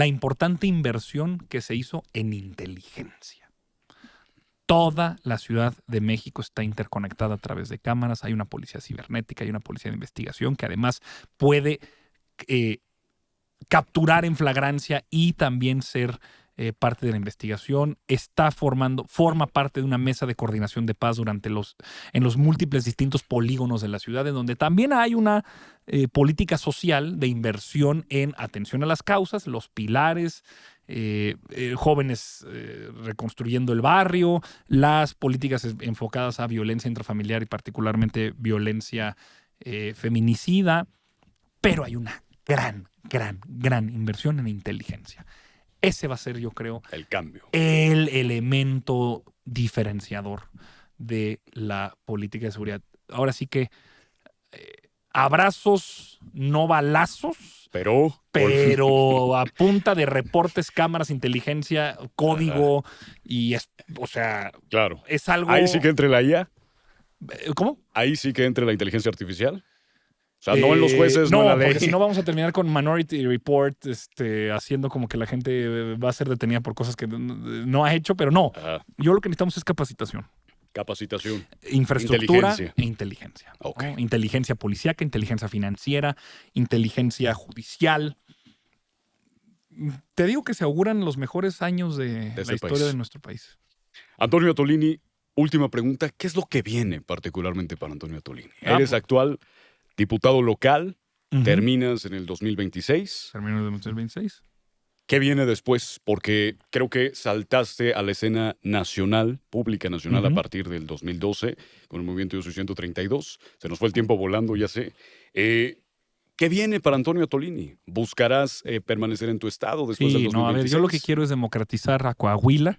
importante inversión que se hizo en inteligencia. Toda la Ciudad de México está interconectada a través de cámaras. Hay una policía cibernética, hay una policía de investigación que además puede capturar en flagrancia y también ser parte de la investigación. Forma parte de una mesa de coordinación de paz en los múltiples distintos polígonos de la ciudad, en donde también hay una política social de inversión en atención a las causas, los pilares, jóvenes reconstruyendo el barrio, las políticas enfocadas a violencia intrafamiliar y particularmente violencia feminicida, pero hay una gran inversión en inteligencia. Ese va a ser, yo creo, el cambio, el elemento diferenciador de la política de seguridad. Ahora sí que abrazos, no balazos, pero a punta de reportes, cámaras, inteligencia, código claro. Es algo... Ahí sí que entre la IA. ¿Cómo? Ahí sí que entre la inteligencia artificial. O sea, no en los jueces, no en la ley. Porque si no vamos a terminar con Minority Report haciendo como que la gente va a ser detenida por cosas que no ha hecho, pero no. Ajá. Yo lo que necesitamos es capacitación. Capacitación. Infraestructura e inteligencia. Okay. ¿No? Inteligencia policíaca, inteligencia financiera, inteligencia judicial. Te digo que se auguran los mejores años de la historia de nuestro país. Antonio Atolini, última pregunta. ¿Qué es lo que viene particularmente para Antonio Atolini? Eres actual diputado local, terminas en el 2026. Termino en el 2026. ¿Qué viene después? Porque creo que saltaste a la escena nacional, pública nacional, a partir del 2012, con el movimiento Yo Soy 132. Se nos fue el tiempo volando, ya sé. ¿Qué viene para Antonio Atolini? ¿Buscarás permanecer en tu estado después del 2026? No, a ver, yo lo que quiero es democratizar a Coahuila.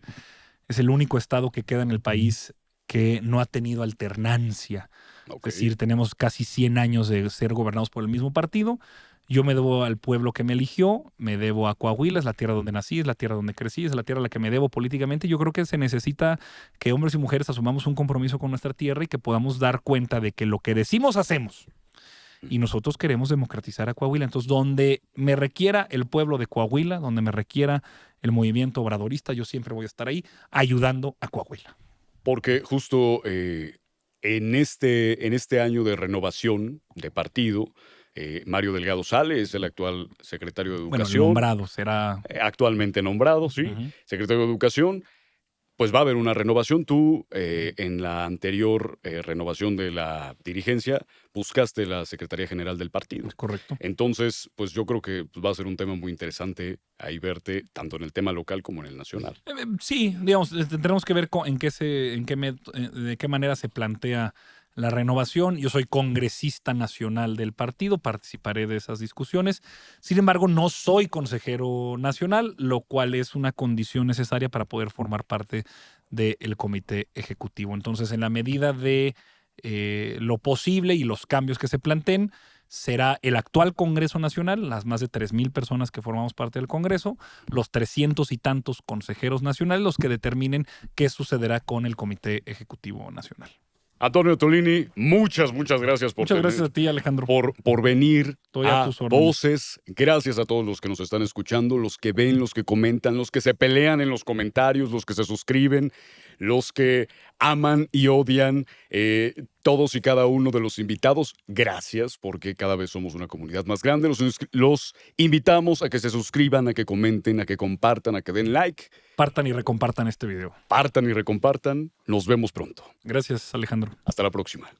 Es el único estado que queda en el país que no ha tenido alternancia. Es decir, tenemos casi 100 años de ser gobernados por el mismo partido. Yo me debo al pueblo que me eligió, me debo a Coahuila, es la tierra donde nací, es la tierra donde crecí, es la tierra a la que me debo políticamente. Yo creo que se necesita que hombres y mujeres asumamos un compromiso con nuestra tierra y que podamos dar cuenta de que lo que decimos hacemos. Y nosotros queremos democratizar a Coahuila. Entonces, donde me requiera el pueblo de Coahuila, donde me requiera el movimiento obradorista, yo siempre voy a estar ahí ayudando a Coahuila. Porque justo en este año de renovación de partido, Mario Delgado sale, es el actual secretario de Bueno, el Educación, nombrado será. actualmente nombrado, sí, Ujú. secretario de Educación. Pues va a haber una renovación. Tú, en la anterior renovación de la dirigencia, buscaste la Secretaría General del partido. Es correcto. Entonces, pues yo creo que pues, va a ser un tema muy interesante ahí verte, tanto en el tema local como en el nacional. Sí, digamos, tendremos que ver de qué manera se plantea la renovación. Yo soy congresista nacional del partido, participaré de esas discusiones. Sin embargo, no soy consejero nacional, lo cual es una condición necesaria para poder formar parte del comité ejecutivo. Entonces, en la medida de lo posible y los cambios que se planteen, será el actual Congreso Nacional, las más de 3,000 personas que formamos parte del Congreso, los 300 y tantos consejeros nacionales, los que determinen qué sucederá con el Comité Ejecutivo Nacional. Antonio Tolini, muchas gracias Muchas gracias a ti, Alejandro. por venir Estoy a a tus órdenes. Voces. Gracias a todos los que nos están escuchando, los que ven, los que comentan, los que se pelean en los comentarios, los que se suscriben, los que aman y odian, todos y cada uno de los invitados. Gracias, porque cada vez somos una comunidad más grande. Los invitamos a que se suscriban, a que comenten, a que compartan, a que den like. Partan y recompartan este video. Partan y recompartan. Nos vemos pronto. Gracias, Alejandro. Hasta la próxima.